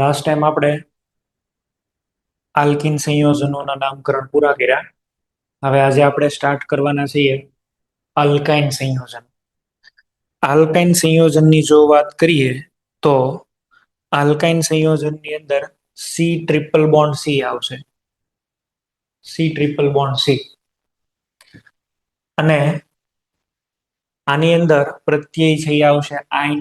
Last time આપણે alkyne સંયોજનોના નામકરણ પૂરા કર્યા. હવે આજે આપણે સ્ટાર્ટ કરવાના છીએ આલ્કાઇન સંયોજન. આલ્કાઇન સંયોજનની જો વાત કરીએ તો આલ્કાઇન સંયોજનની અંદર સી ટ્રિપલ બોન્ડ સી આવશે. સી ટ્રિપલ બોન્ડ સી અને આની અંદર પ્રત્યય છે એ આવશે આઇન.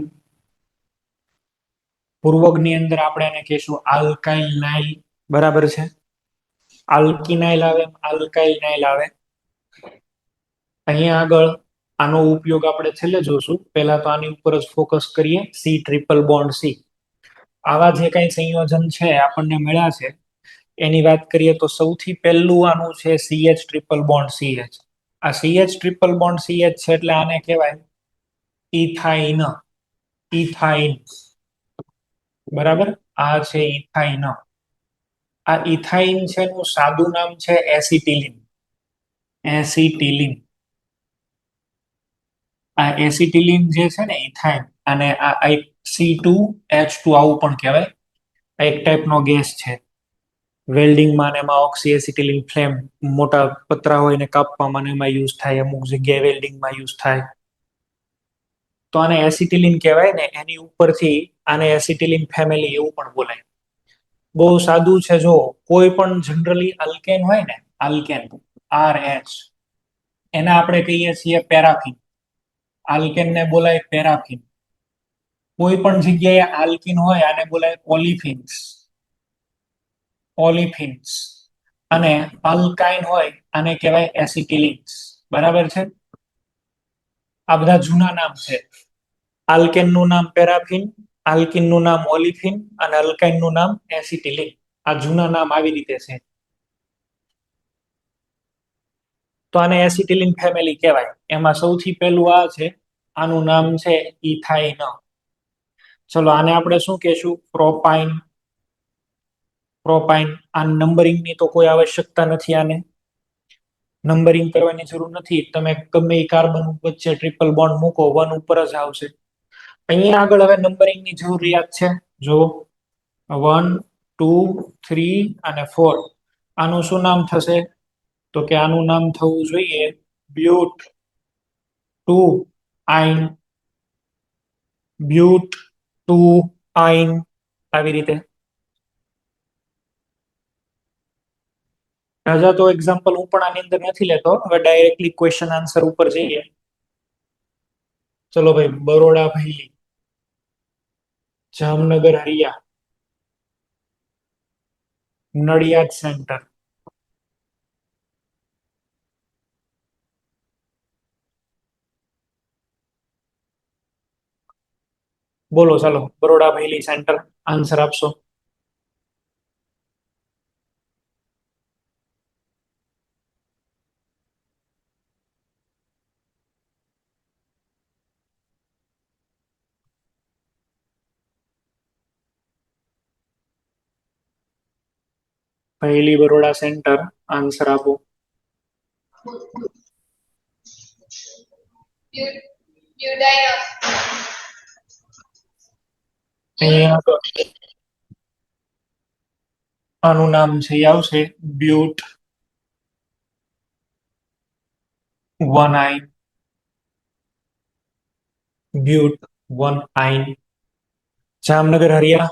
પૂર્વકની અંદર આપણે એને કહીશું આલ્કાઇલ. બરાબર છે. આલ્કિનાઇલ આવે, આલ્કાઇનાઇલ આવે. અહીંયા આગળ આનો ઉપયોગ આપણે છેલ્લે જોશું. પહેલા તો આની ઉપર જ ફોકસ કરીએ. C triple bond C. આવા જે કઈ સંયોજન છે આપણને મળ્યા છે એની વાત કરીએ તો સૌથી પહેલું આનું છે CH ટ્રિપલ બોન્ડ CH. આ CH ટ્રિપલ બોન્ડ CH છે એટલે આને કહેવાય ઇથાઇન. ઇથાઇન. બરાબર. આ છે ઇથાઇન. આ ઇથાઇન છે એનું સાદું નામ છે એસિટિલિન. એસિટિલિન. આ એસિટિલિન જે છે ને ઇથાઇન, અને આ એક C2H2 આવું પણ કહેવાય. આ એક ટાઈપનો ગેસ છે. વેલ્ડિંગમાં ને એમાં ઓક્સી એસિટિલિન ફ્લેમ મોટા પતરા હોય ને કાપવામાં ને એમાં યુઝ થાય. અમુક જગ્યાએ વેલ્ડિંગમાં યુઝ થાય. તો આને એસિટિલિન કહેવાય ને એની ઉપરથી આને એસિટિલિન ફેમિલી એવું પણ બોલાય. બહુ સાદું છે. જો કોઈ પણ જનરલી આલ્કેન હોય ને, આલ્કેન RH, એને આપણે કહીએ છીએ પેરાફિન. આલ્કેન ને બોલાય પેરાફિન. કોઈ પણ જગ્યાએ આલ્કિન હોય આને બોલાય ઓલિફિન્સ. ઓલિફિન્સ. અને અલ્કાઇન હોય આને કહેવાય એસિટિલિન્સ. બરાબર છે. આ બધા જૂના નામ છે. આલ્કેન નું નામ પેરાફિન, આલ્કિન નું નામ ઓલિફિન અને અલ્કાઇન નું નામ એસિટિલિન. આ જૂના નામ આવી રીતે છે. તો આને એસિટિલિન ફેમિલી કહેવાય. એમાં સૌથી પહેલું આ છે, આનું નામ છે ઇથાઇન. ચલો આને આપણે શું કહેશું? પ્રોપાઇન. પ્રોપાઇન. આ નંબરિંગ ની તો કોઈ આવશ્યકતા નથી. આને નંબરિંગ કરવાની જરૂર નથી. તમે ગમે એ કાર્બન વચ્ચે ટ્રિપલ બોન્ડ મૂકો, 1 ઉપર જ આવશે. અહીંયા આગળ હવે નંબરિંગ ની જરૂરિયાત છે. જો 1, 2, 3 અને 4. આનું શું નામ થશે? તો કે આનું નામ થવું જોઈએ બ્યુટ 2 આઇન. બ્યુટ 2 આઇન. આવી રીતે. રાજા તો એક્ઝામ્પલ હું પણ આની અંદર નથી લેતો. હવે ડાયરેક્ટલી ક્વેશ્ચન આન્સર ઉપર જઈએ. ચલો ભાઈ, બરોડા ભૈલી, જામનગર હરિયા, નડિયાદ સેન્ટર. બોલો ચાલો, બરોડા ભૈલી સેન્ટર આન્સર આપશો. ભૈલી બરોડા સેન્ટર આન્સર આપો. અહીંયા તો આનું નામ છે એ આવશે but 1 yne. But 1 yne. Jamnagar હરિયા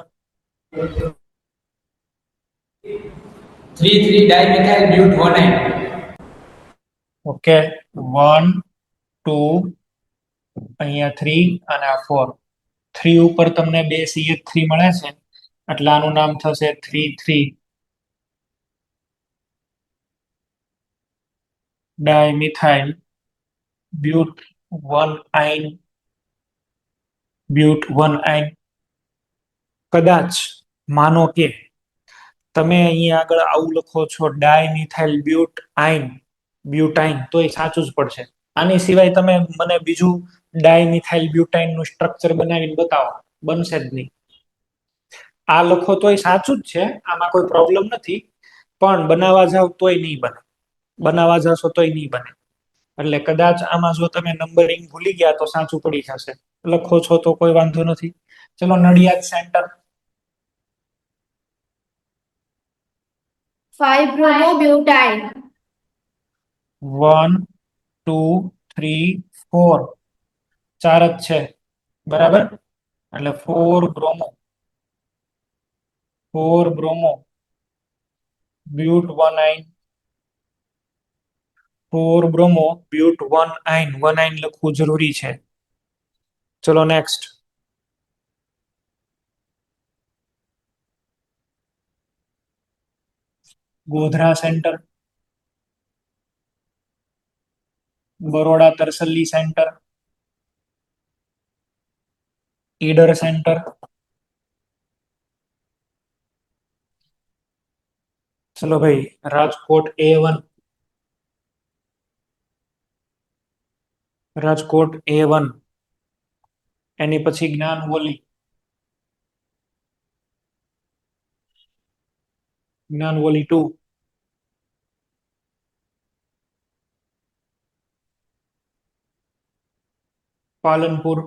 3,3 dimethyl but 1 ઓકે. 1, 2, અહીંયા 3 અને આ 4. 3 ઉપર તમને 2 CH3 મળે છે એટલે આનું નામ થશે 3,3 ડાયમિથાઇલ બ્યુટ 1 આઇન. બ્યુટ 1 આઇન. કદાચ માનો કે તમે અહીંયા આગળ આવું લખો છો ડાયમિથાઇલ બ્યુટ આઇન, બ્યુટાઇન, તો એ સાચું જ પડશે. આની સિવાય તમે મને બીજું ડાયમિથાઇલ બ્યુટાઇન નું સ્ટ્રક્ચર બનાવીને બતાવો, બનશે જ નહીં. આ લખો તોય સાચું જ છે, આમાં કોઈ પ્રોબ્લેમ નથી. પણ બનાવવા જાવ તોય નહીં બને. બનાવવા જશો તોય નહીં બને. એટલે કદાચ આમાં જો તમે નંબરિંગ ભૂલી ગયા તો સાચું પડી જશે. લખો છો તો કોઈ વાંધો નથી. ચલો નડિયાદ સેન્ટર. 5-bromobutine. 1 2 3 4 ચાર જ છે બરાબર એટલે 4 બ્રોમો બ્યુટ 1 આઇન 4 બ્રોમો બ્યુટ 1 આઇન 1 આઇન લખવું જરૂરી છે. ચલો next. Godhra centre, Baroda Tarsali centre, Idar centre. ચલો ભાઈ, રાજકોટ A1, રાજકોટ A1, એની પછી જ્ઞાનવલી 2, પાલનપુર,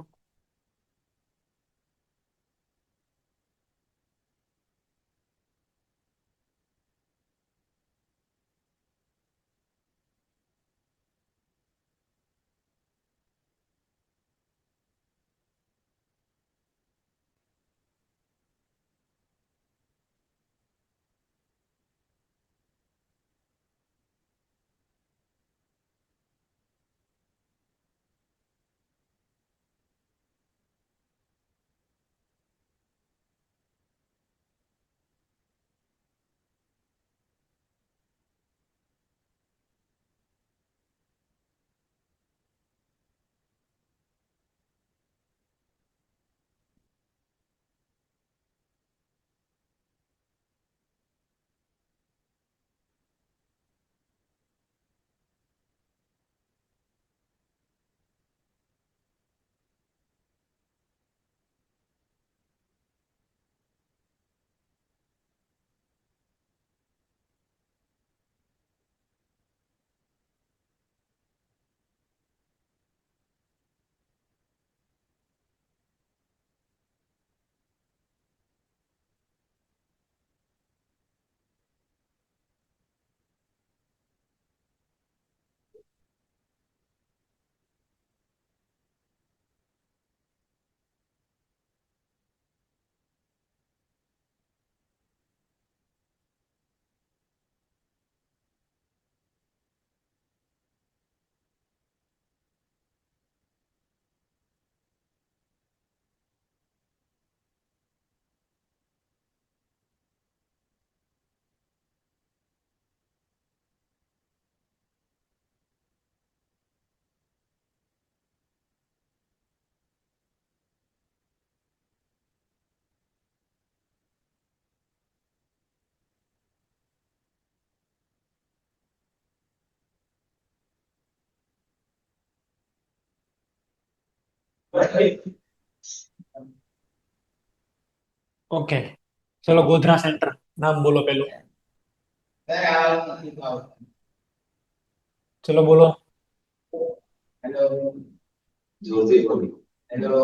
ઓકે. ચલો ગોધરા સેન્ટર, નામ બોલો પેલું. ચલો બોલો. હેલો. જોરથી બોલો. હેલો.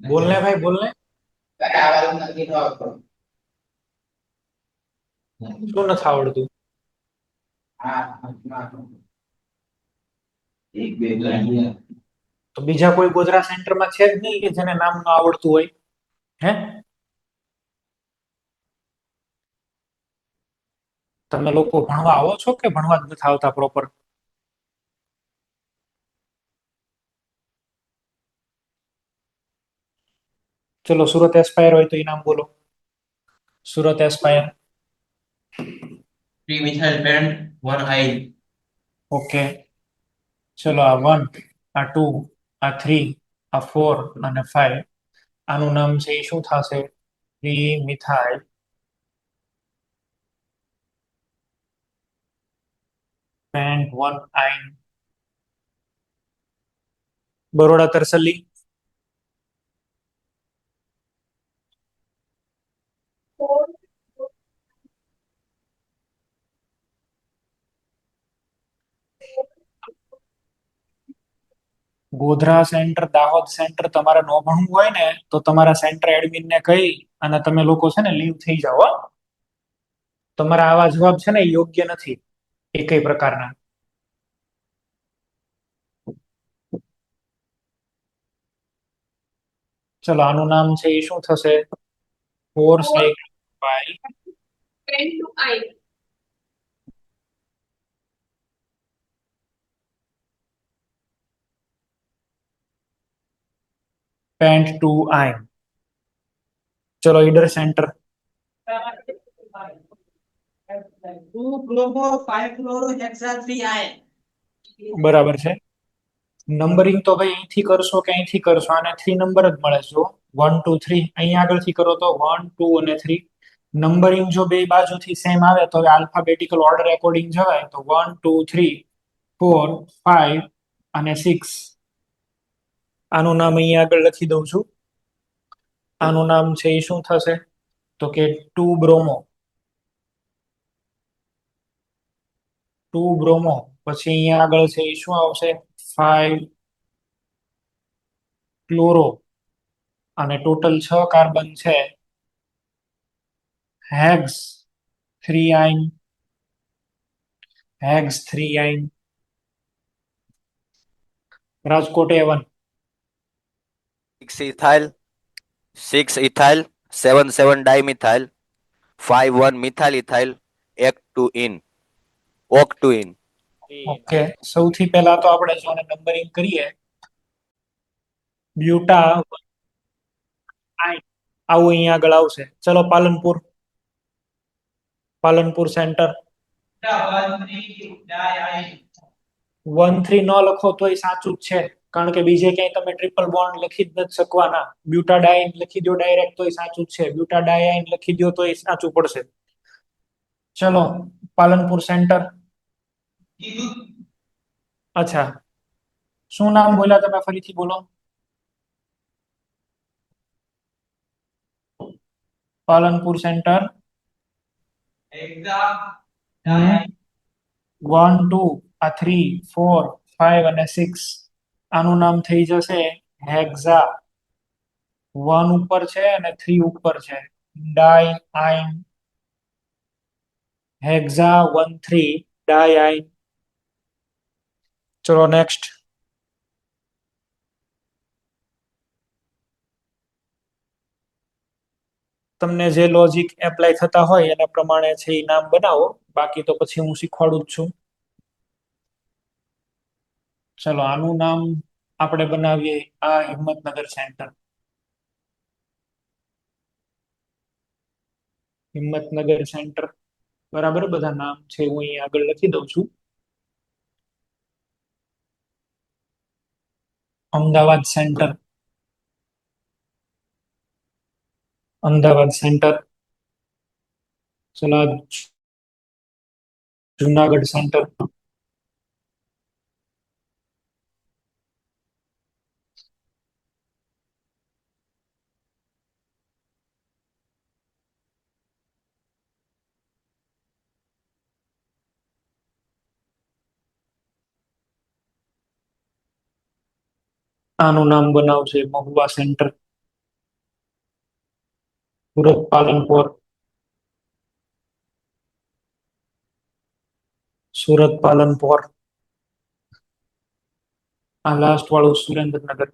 બોલને ભાઈ, બોલને. કઈ આવાજ નથી આવતો. શું નથી આવડતું? હા. એક બે લાઈન. તો બીજા કોઈ ગોધરા સેન્ટરમાં છે જ નહીં કે જેને નામ ન આવડતું હોય? હે, તમે લોકો ભણવા આવો છો કે ભણવા જ નથી આવતા પ્રોપર? ચલો સુરત એસ્પાયર હોય તો એ નામ બોલો. Surat aspire. 3 methyl pent 1 yne. Okay. ચલો આ 1, આ 2, આ 3, આ 4 અને 5, આનું નામ છે એ શું થશે? 3 methyl pent 1 yne. Baroda Tarsali. Godhra centre, Dahod centre તમારે ન ભણવું હોય ને તો તમારા સેન્ટર એડમિન ને કહી અને તમે લોકો છે ને લીવ થઈ જાઓ હો. તમારા આવા જવાબ છે ને એ યોગ્ય નથી એકેય પ્રકારના. ચલો આનું નામ છે એ શું થશે? 4 સાયકલ બાય પેન્ટ ટુ આઈન. ચલો Idar centre. 2 chloro 5 chloro hexa 3 ion. બરાબર છે. નંબરિંગ તો ભાઈ અહીંથી કરશો કે અહીંથી કરશો, આને 3 નંબર જ મળે છે. જો 1 2 3 અહીં આગળથી કરો તો 1 2 અને 3. નંબરિંગ જો બે બાજુથી સેમ આવે તો આલ્ફાબેટિકલ ઓર્ડર એકોર્ડિંગ જવાય તો 1 2 3 4 5 અને 6. આનું નામ અહીં આગળ લખી દઉં છું. આનું નામ છે એ શું થશે? તો કે 2 બ્રોમો. 2 બ્રોમો. પછી અહીંયા આગળ છે એ શું આવશે? 5 ક્લોરો. અને ટોટલ 6 કાર્બન છે. Hex 3 yne. Hex 3 yne. Rajkot A1. 6 ethyl, 6 ethyl, 7 7 dimethyl, 5 1 methyl ethyl, octuene. Okay, સૌથી પહેલા તો આપણે જો નંબરિંગ કરીએ. બ્યુટા આઈન આવું અહીંયા આગળ આવશે. ચલો પાલનપુર. પાલનપુર સેન્ટર. 1 3 ન લખો તોય સાચું જ છે, કારણ કે બીજે ક્યાંય તમે ટ્રિપલ બોન્ડ લખી જ નથી શકવાના. બ્યુટાડાઇન લખી દો ડાયરેક્ટ તોય સાચું જ છે. બ્યુટાડાઇન લખી દો તોય સાચું પડશે. ચલો પાલનપુર સેન્ટર. અચ્છા, શું નામ બોલ્યા તમે? ફરીથી બોલો. પાલનપુર સેન્ટર. 1 2 આ 3 4 5 અને 6. આનું નામ થઈ જશે હેક્ઝા. 1 ઉપર છે અને 3 ઉપર છે. ડાઈ આઇન. હેક્ઝા 1 3 ડાઈ આઇન. ચલો નેક્સ્ટ. તમને જે લોજિક એપ્લાય થતા હોય એના પ્રમાણે છે એ નામ બનાવો, બાકી તો પછી હું શીખવાડું જ છું. ચલો આનું નામ આપણે બનાવીએ આ હિંમતનગર સેન્ટર. હિંમતનગર સેન્ટર. બરાબર, બધા નામ છે હું અહીં આગળ લખી દઉં છું. અમદાવાદ સેન્ટર. અમદાવાદ સેન્ટર. ચલો જુનાગઢ સેન્ટર. આનું નામ બનાવશે મહુવા સેન્ટર. સુરત પાલનપુર. સુરત પાલનપુર. આ લાસ્ટ વાળું સુરેન્દ્રનગર.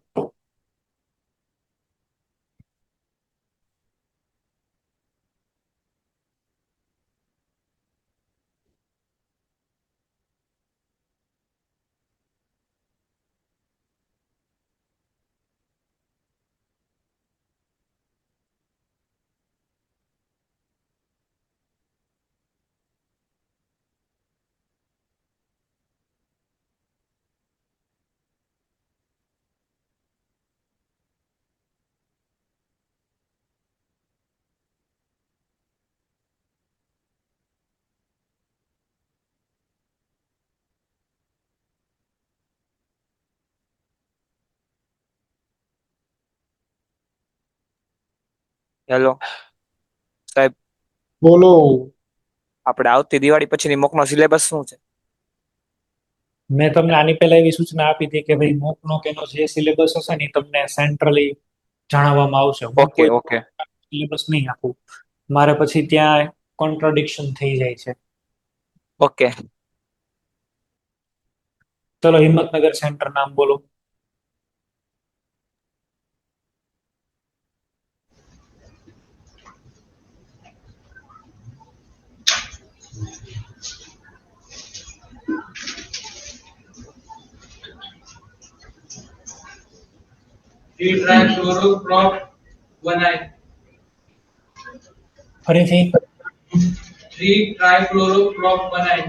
હેલો સાહેબ, બોલો. આપણે આવતી દિવાળી પછીની મોકનો સિલેબસ શું છે? મેં તમને આની પહેલા એવી સૂચના આપી હતી કે ભાઈ મોકનો કે એનો જે સિલેબસ હશે ને એ તમને સેન્ટ્રલી જણાવવામાં આવશે. હું ઓકે કોઈ ઓકે સિલેબસ નહીં આપું. મારે પછી ત્યાં કોન્ટ્રાડિક્શન થઈ જાય છે. ઓકે. ચલો હિંમતનગર સેન્ટર નામ બોલો. Three trichloroprop 1I. ફરીથી Three trichloroprop 1I.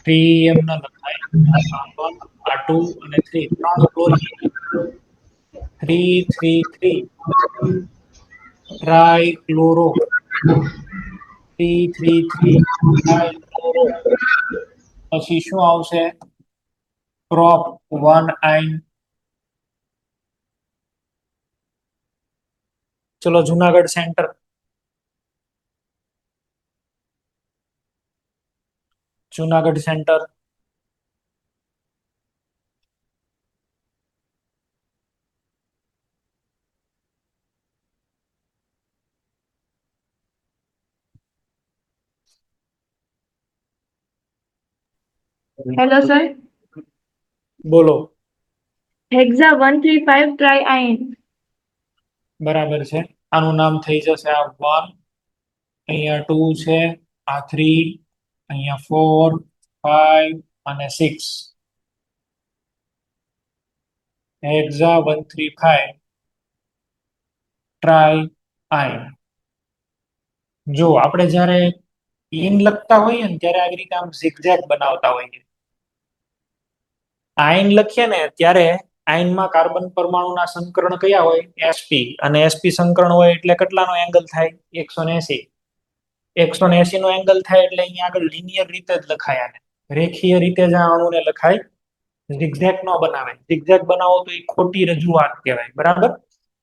3 એમ ના લખાય. આ 1 આ 2 અને 3 ત્રણ ક્લોરીન 3 3 3 ટ્રાઇક્લોરો 3 3 3 ટ્રાઇક્લોરો. પછી શું આવશે? પ્રોપ 1 ચલો Junagadh centre. Junagadh centre Hello, sir. બોલો. Hexa 135 triion. બરાબર છે. આનું નામ થઈ જશે આ 1, અહીંયા 2 છે, આ 3, અહીંયા 4 5 અને 6. હેક્ઝા 135 ટ્રાઇઆઇન. જો આપણે જ્યારે ઇન લખતા હોઈએ ને ત્યારે આવી રીતે આમ ઝિગઝેગ બનાવતા હોઈએ. આયન લખીએ ને ત્યારે આયનમાં કાર્બન પરમાણુના સંકરણ કયા હોય? sp. અને sp સંકરણ હોય એટલે કેટલાનો એંગલ થાય? 180. 180 નો એંગલ થાય એટલે અહીંયા આગળ લિનિયર રીતે જ લખાય. આને રેખીય રીતે જ આ અણુને લખાય, ઝિગઝેગ નો બનાવે. ઝિગઝેગ બનાવો તો એ ખોટી રજૂઆત કહેવાય. બરાબર.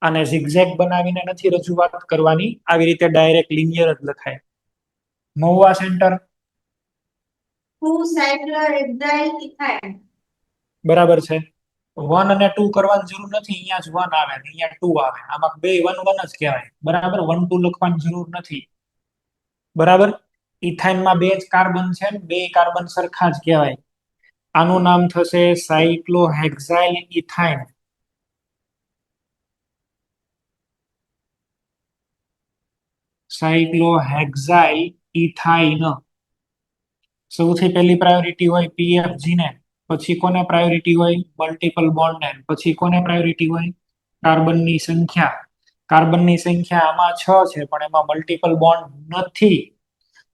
અને ઝિગઝેગ બનાવીને નથી રજૂઆત કરવાની, આવી રીતે ડાયરેક્ટ લિનિયર જ લખાય. મહુવા સેન્ટર. 2 cyclohexyl ethyl. બરાબર છે. 1 અને 2 કરવાની જરૂર નથી, અહીંયા જ 1 આવે ને અહીંયા 2 આવે. આમાં બે 1 1 જ કહેવાય. બરાબર. 1 2 લખવાની જરૂર નથી. બરાબર. ઇથાઇનમાં બે જ કાર્બન છે ને બે કાર્બન સરખા જ કહેવાય. આનું નામ થશે સાયક્લોહેક્સાઇલ ઇથાઇન. સાયક્લોહેક્સાઇલ ઇથાઇન. સૌથી પહેલી પ્રાયોરિટી હોય પીએફજી ને, પછી કોને પ્રાયોરિટી હોય? મલ્ટિપલ બોન્ડ ને. પછી કોને પ્રાયોરિટી હોય? કાર્બનની સંખ્યા. કાર્બનની સંખ્યા આમાં 6 છે પણ એમાં મલ્ટિપલ બોન્ડ નથી.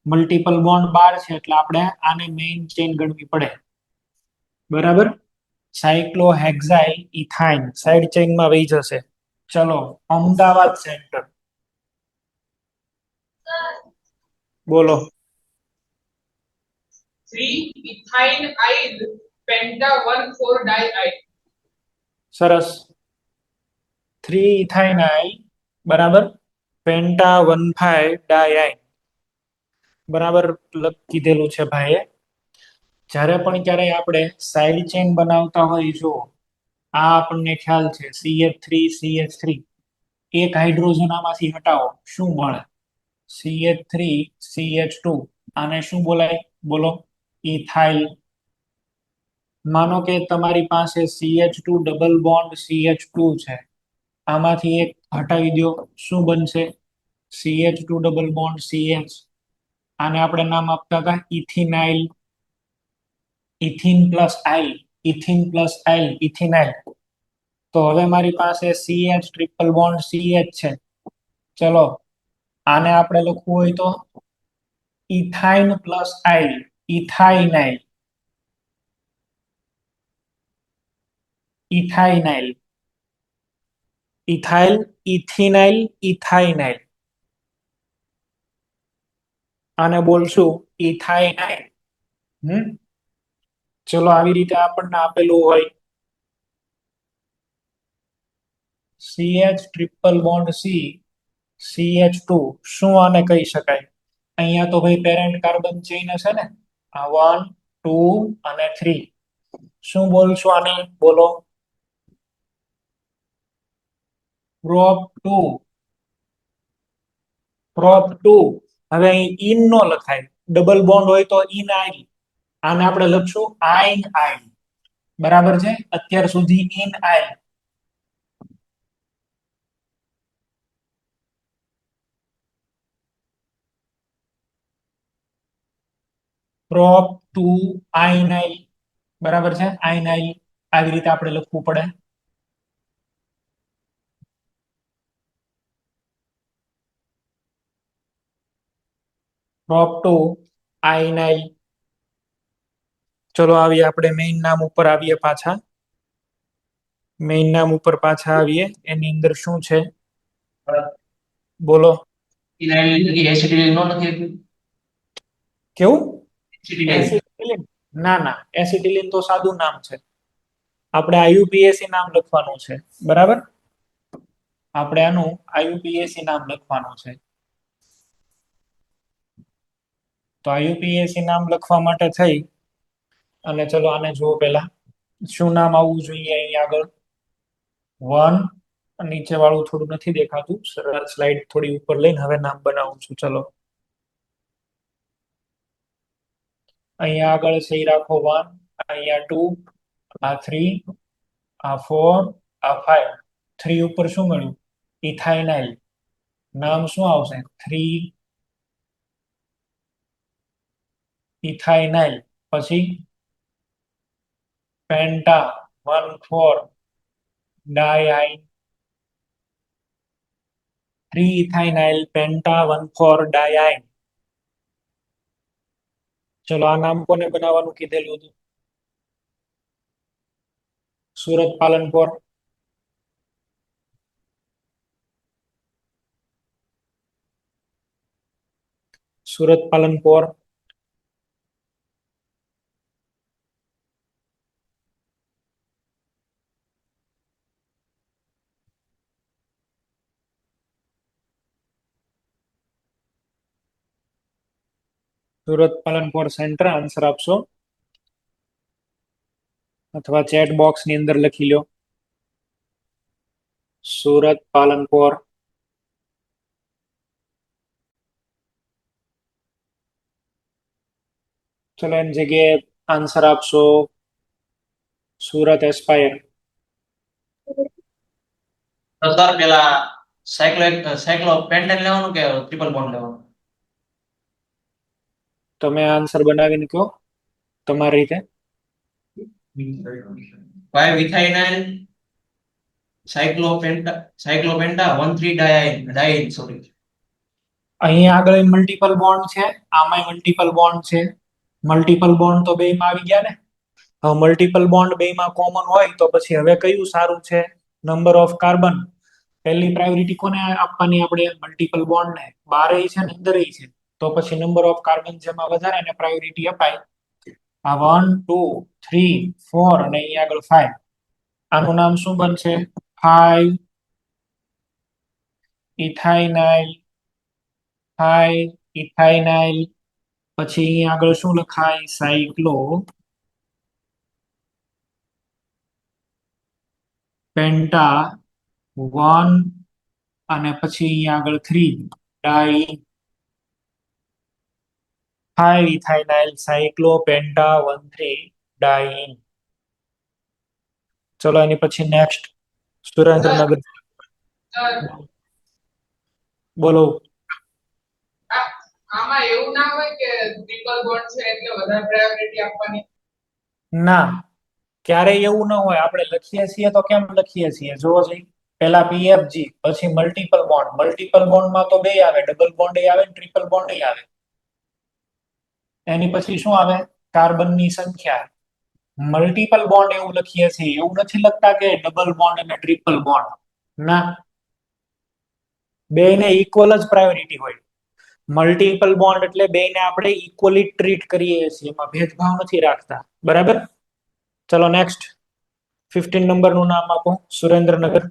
મલ્ટિપલ બોન્ડ 12 છે એટલે આપણે આને મેઇન ચેઇન ગણવી પડે. બરાબર. સાયક્લોહેક્સાઇલ ઇથાઇન સાઇડ ચેઇનમાં વહી જશે. ચલો અમદાવાદ સેન્ટર બોલો. 3 ethynyl penta 1,4-diide. સરસ. 3 ઇથાઇનાઇલ બરાબર પેન્ટા 1,5 ડાયાઇન. બરાબર કીધેલું છે ભાઈએ. જ્યારે પણ ક્યારેય આપણે સાઇડ ચેઇન બનાવતા હોય, જો આ આપણને ખ્યાલ છે CH3 એક હાઇડ્રોજન આમાંથી હટાવો, શું મળે? CH3 CH2. આને શું બોલાય? બોલો. ઇથાઇલ. માનો કે તમારી પાસે CH2 ડબલ બોન્ડ CH2 છે, આમાંથી એક હટાવી દો, શું બનશે? CH2 double bond CH. આને આપણે નામ આપતા હતા ethynyl. Ethyne plus yl, ethyne plus yl, ethynyl. તો હવે મારી પાસે CH ટ્રિપલ બોન્ડ CH છે. ચલો આને આપણે લખવું હોય તો ઇથાઇન પ્લસ આઇલ, ઇથાઇનાઇલ. ઇથાઇનાઇલ. ઇથાઇલ, ઇથિનાઇલ, ઇથાઇનાઇલ. આને બોલશું ઇથાઇનાઇલ. ચલો આવી રીતે આપણને આપેલું હોય CH triple bond C CH2. શું આને કહી શકાય? અહીંયા તો ભાઈ પેરેન્ટ કાર્બન ચેઇન હશે ને, આ 1 2 અને 3. શું બોલશું આને? બોલો. પ્રોપ 2. પ્રોપ 2. હવે અહીં ઇન નો લખાય, ડબલ બોન્ડ હોય તો ઇન આઇલ, આને આપણે લખશું આઇન આઇલ. બરાબર છે? અત્યાર સુધી ene yl. Prop two yne yl. બરાબર છે? આઇન આઇલ આવી રીતે આપણે લખવું પડે. Prop two yne yl. ચલો આવીએ આપણે મેઇન નામ ઉપર આવીએ પાછા. મેઇન નામ ઉપર પાછા આવીએ. એની અંદર શું છે બોલો. કેવું? એસિટિલિન? ના ના, એસિટિલિન તો સાદું નામ છે. આપણે આયુપીએસી નામ લખવાનું છે. બરાબર? આપણે આનું આયુપીએસી નામ લખવાનું છે. તો આયુપીએસી નામ લખવા માટે થઈ અને ચલો આને જુઓ પહેલા. શું નામ આવવું જોઈએ અહીં આગળ? 1. નીચે વાળું થોડું નથી દેખાતું. સ્લાઇડ થોડી ઉપર લઈને હવે નામ બનાવું છું. ચલો અહીંયા આગળ છે રાખો 1, અહીંયા 2, આ 3, આ 4, આ 5. 3 ઉપર શું મળ્યું? ઇથાઇનાઇલ. નામ શું આવશે? 3 ઇથાઇનાઇલ. પછી પેન્ટા 1,4 ડાઇઆઇન. 3 ઇથાઇનાઇલ પેન્ટા 1,4 ડાઇઆઇન. ચલો આ નામ કોને બનાવવાનું કીધેલું હતું? સુરત પાલનપુર. સુરત પાલનપુર. સુરત પાલનપુર સેન્ટર આન્સર આપશો અથવા ચેટ બોક્સ ની અંદર લખી લો. સુરત પાલનપુર. ચલો એની જગ્યાએ આન્સર આપશો સુરત એસ્પાયર. તો સર પેલા સાયક્લો પેન્ટેન લેવાનું કે ટ્રિપલ બોન્ડ લેવાનું? તમે આન્સર બનાવીને કહો તમારી રીતે. 5 ઇથાઇનાઇલ સાયક્લોપેન્ટા 1,3 ડાઇન સોરી. અહીંયા આગળ મલ્ટિપલ બોન્ડ છે, આમાંય મલ્ટિપલ બોન્ડ છે. મલ્ટિપલ બોન્ડ તો બેયમાં આવી ગયા ને. હવે મલ્ટિપલ બોન્ડ બેયમાં કોમન હોય તો પછી હવે કયું સારું છે? Number of carbon. પહેલી પ્રાયોરિટી કોને આપવાની? આપણે મલ્ટિપલ બોન્ડ ને. બારે છે ને અંદરે છે, તો પછી નંબર ઓફ કાર્બન જેમાં વધારે એને પ્રાયોરિટી અપાય. આ 1, 2, 3, 4 અને અહીંયા આગળ 5. આનું નામ શું બનશે? 5 ઇથાઇનાઇલ. 5 ઇથાઇનાઇલ. પછી અહીંયા આગળ શું લખાય? સાયક્લો પેન્ટા 1 અને પછી અહીંયા આગળ 3 ડાઈ. 5 ઇથાઇનાઇલ સાયક્લોપેન્ટા 1,3 ડાઈન. ચલો એની પછી નેક્સ્ટ સુરેન્દ્રનગર. બોલો. આમાં એવું ના હોય કે ટ્રિપલ બોન્ડ છે એટલે વધારે પ્રાયોરિટી આપવાની? ના, ક્યારેય એવું ન હોય. આપણે લખીએ છીએ તો કેમ લખીએ છીએ? જોવો જઈ. પહેલા પીએફજી, પછી મલ્ટિપલ બોન્ડ. મલ્ટિપલ બોન્ડમાં તો બે આવે, ડબલ બોન્ડ આવે, ટ્રિપલ બોન્ડ આવે. એની પછી શું આવે? કાર્બનની સંખ્યા. મલ્ટિપલ બોન્ડ એવું લખીએ છીએ, એવું નથી લખતા કે ડબલ બોન્ડ અને ટ્રિપલ બોન્ડ. ના, બેને ઇક્વલ જ પ્રાયોરિટી હોય. મલ્ટિપલ બોન્ડ એટલે બેને આપણે ઇક્વલી ટ્રીટ કરીએ છીએ, એમાં ભેદભાવ નથી રાખતા. બરાબર? ચલો નેક્સ્ટ 15 નંબરનું નામ આપો. Surendranagar.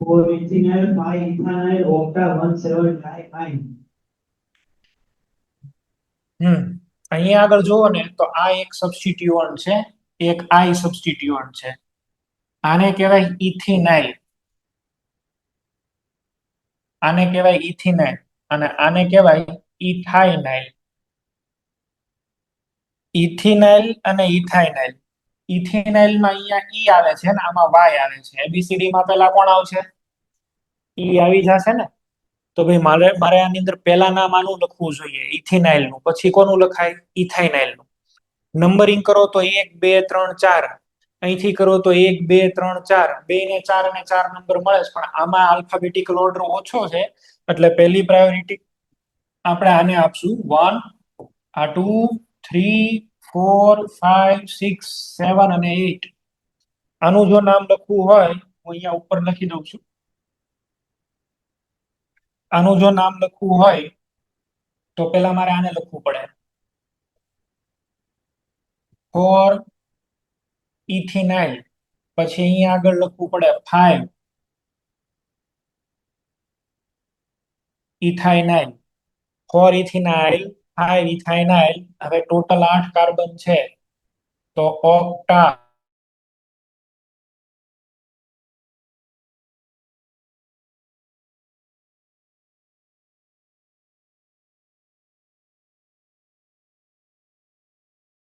4 ethynyl 5 ethynyl octa 1,7 diene. અહીંયા આગળ જુઓ ને તો આ એક સબસ્ટિટ્યુઅન્ટ છે, એક આઈ સબસ્ટિટ્યુઅન્ટ છે. આને કહેવાય ઇથિનાઇલ. આને કહેવાય ઇથિનાઇલ. અને આને કહેવાય ઇથાઇનાઇલ. ઇથિનાઇલ અને ઇથાઇનાઇલ. ઇથિનાઇલમાં અહીંયા ઈ આવે છે ને આમાં વાય આવે છે. એબીસીડી માં પેલા કોણ આવશે? ઈ આવી જશે ને. તો ભાઈ મારે આની અંદર પેલા નામ આનું લખવું જોઈએ, ઇથિનાઇલ નું. પછી કોનું લખાય? ઇથાઇનાઇલ નું. નંબરિંગ કરો તો 1 2 3 4. અહીંથી કરો તો 1 2 3 4. 2 ને 4 અને 4 નંબર મળે છે, પણ આમાં આલ્ફાબેટિકલ ઓર્ડર ઓછો છે, એટલે પહેલી પ્રાયોરિટી આપણે આને આપશું 1, આ 2, 3, 4, 5, 6, 7 અને 8. આનું જો નામ લખવું હોય હું અહીંયા ઉપર લખી દઉં છું. આનું જો નામ લખવું હોય તો પેલા મારે આને લખવું પડે, 4 ઇથિનાઇલ. પછી અહીંયા આગળ લખવું પડે 5 ઇથાઇનાઇલ. 4 ઇથિનાઇલ, 5 ઇથાઇનાઇલ. હવે ટોટલ 8 કાર્બન છે, તો ઓક્ટા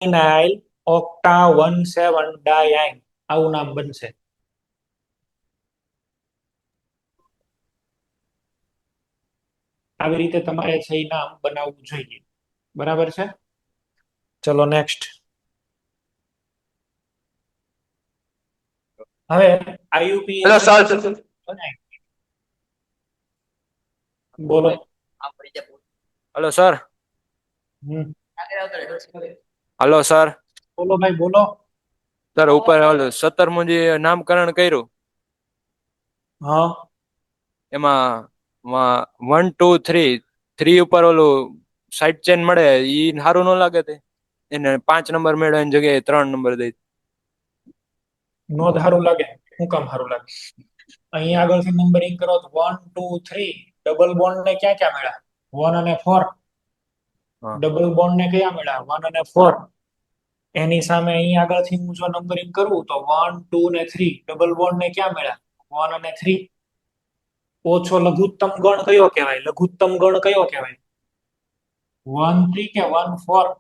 ઇથિનાઇલ ઓક્ટા 17 ડાયન, આવું નામ બનશે. આવી રીતે તમારે છે એ નામ બનાવવું જોઈએ. બરાબર છે? ચલો નેક્સ્ટ. હવે આઈયુપી હેલો સર. બોલો. Hello sir. Hmm hello sir. બોલો ભાઈ બોલો. સર ઉપર 17મું જે નામકરણ કર્યું હા એમાં 1 2 3 ઉપર ઓલું સાઈડ ચેન મળે, ઈ સારું ન લાગે? તે એને 5 નંબર મેળવે એની જગ્યાએ 3 નંબર દઈ. નો સારું લાગે? શું કામ સારું લાગે? અહીંયા આગળથી નંબરિંગ કરો તો 1 2 3. ડબલ બોન્ડ ને ક્યાં ક્યાં મળ્યા? 1 અને 4. હા. ડબલ બોન્ડ ને કયા મળ્યા? 1 અને 4. એની સામે અહીંયા આગળથી હું જો નંબરિંગ કરું તો 1 2 ને 3. ડબલ બોન્ડ ને ક્યાં મળ્યા? 1 અને 3. ઓછો લઘુત્તમ ગણ કયો કહેવાય? લઘુત્તમ ગણ કયો કહેવાય? 1 3 કે 1 4?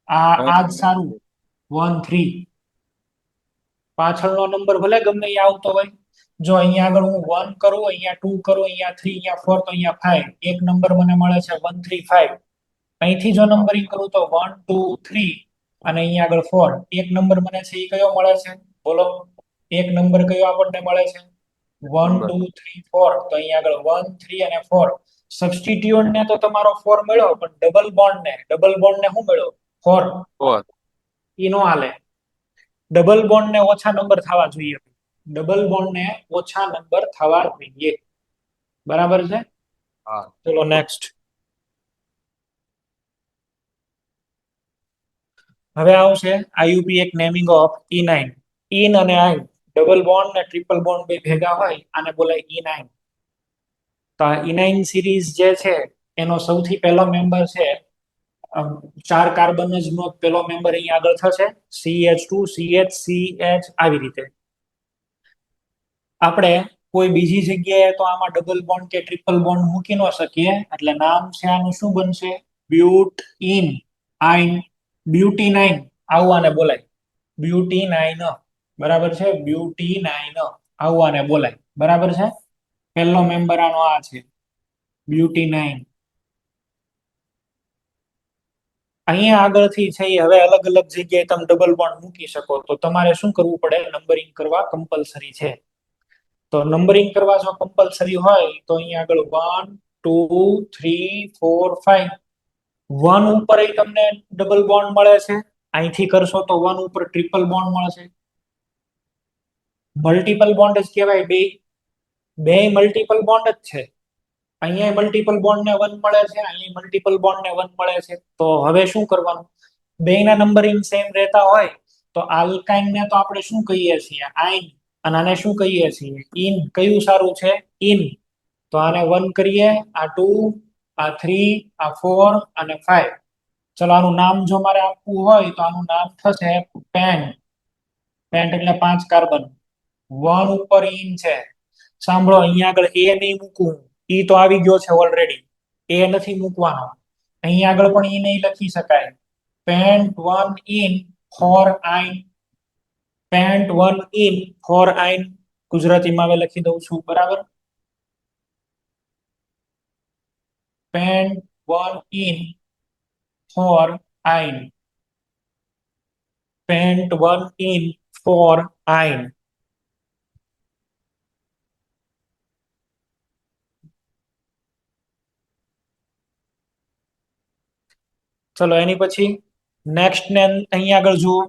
આ જ સારું, 1 3. પાછળનો નંબર ભલે ગમે એ આવતો હોય, જો અહીંયા આગળ હું 1 કરું, અહીંયા 2 કરું, અહીંયા 3, અહીંયા 4, તો અહીંયા 5. એક નંબર મને મળે છે 1 3 5. અહીંથી જો નંબરિંગ કરું તો 1 2 3 અને અહીંયા આગળ 4. એક નંબર મને છે એ કયો મળે છે? બોલો, એક નંબર કયો આપણને મળે છે? 1 2 3 4. તો અહીંયા આગળ 1 3 અને 4. સબસ્ટિટ્યુઅન્ટ ને તો તમારો 4 મળ્યો, પણ ડબલ બોન્ડ ને શું મળ્યો? 4. ઈ નો હાલે. ડબલ બોન્ડ ને ઓછા નંબર થવા જોઈએ. ડબલ બોન્ડ ને ઓછા નંબર થવા જોઈએ. બરાબર છે? હા. ચલો નેક્સ્ટ. હવે આવશે આઈયુપી એક નેમિંગ ઓફ E9. ઇન અને આઇન, ડબલ બોન્ડ ને ટ્રિપલ બોન્ડ બે ભેગા હોય આને બોલાય E9. તો આ E9 સિરીઝ જે છે એનો સૌથી પહેલો મેમ્બર છે, 4 કાર્બન જ નો પેલો મેમ્બર અહીંયા આગળ થશે, CH2 CH CH. આવી રીતે આપણે કોઈ બીજી જગ્યાએ તો આમાં ડબલ બોન્ડ કે ટ્રિપલ બોન્ડ મૂકી ન શકીએ, એટલે નામ છે આનું શું બનશે? બ્યુટઇન આઇન, બ્યુટીનાઇન, આવું આને બોલાય. બ્યુટીનાઇન. બરાબર છે? બ્યુટીનાઇન, આવું આને બોલાય. બરાબર છે? પહેલો મેમ્બર આનો આ છે, બ્યુટીનાઇન. અહીંયા આગળથી છે હવે અલગ અલગ જગ્યાએ તમે ડબલ બોન્ડ મૂકી શકો, તો તમારે શું કરવું પડે? નંબરિંગ કરવા કમ્પલસરી છે. તો નંબરિંગ કરવા જો કમ્પલસરી હોય તો અહીંયા આગળ 1 2 3 4 5. 1 ઉપર તમને ડબલ બોન્ડ મળે છે, અહીંથી કરશો તો 1 ઉપર ટ્રિપલ બોન્ડ મળશે. મલ્ટીપલ બોન્ડ જ કહેવાય. બે મલ્ટીપલ બોન્ડ જ છે. અહીંયા મલ્ટીપલ બોન્ડ ને 1 મળે છે, અહીંયા મલ્ટીપલ બોન્ડ ને 1 મળે છે. તો હવે શું કરવાનું? બેયના નંબરિંગ સેમ રહેતા હોય તો આલ્કાઇન ને તો આપણે શું કહીએ છીએ? આઇન. અને આને શું કહીએ છીએ? ઇન. કયું સારું છે? ઇન. તો આને 1 કરીએ, આ 2, આ 3, આ 4 અને 5. ચલો આનું નામ જો મારે આપવું હોય તો આનું નામ થશે પેન્ટ. પેન્ટ એટલે 5 કાર્બન. 1 ઉપર ઇન છે. સાંભળો, અહીંયા આગળ એ નહીં મૂકું, ઈ તો આવી ગયો છે ઓલરેડી. એ નથી મૂકવાનો. અહીં આગળ પણ ઈ નહીં લખી શકાય. Pent 1 in for yne, pent 1 in for yne ગુજરાતીમાં હવે લખી દઉં છું, બરાબર. Pent 1 in for yne, pent 1 in for yne. ચલો એની પછી નેક્સ્ટ ને અહીંયા આગળ જુઓ.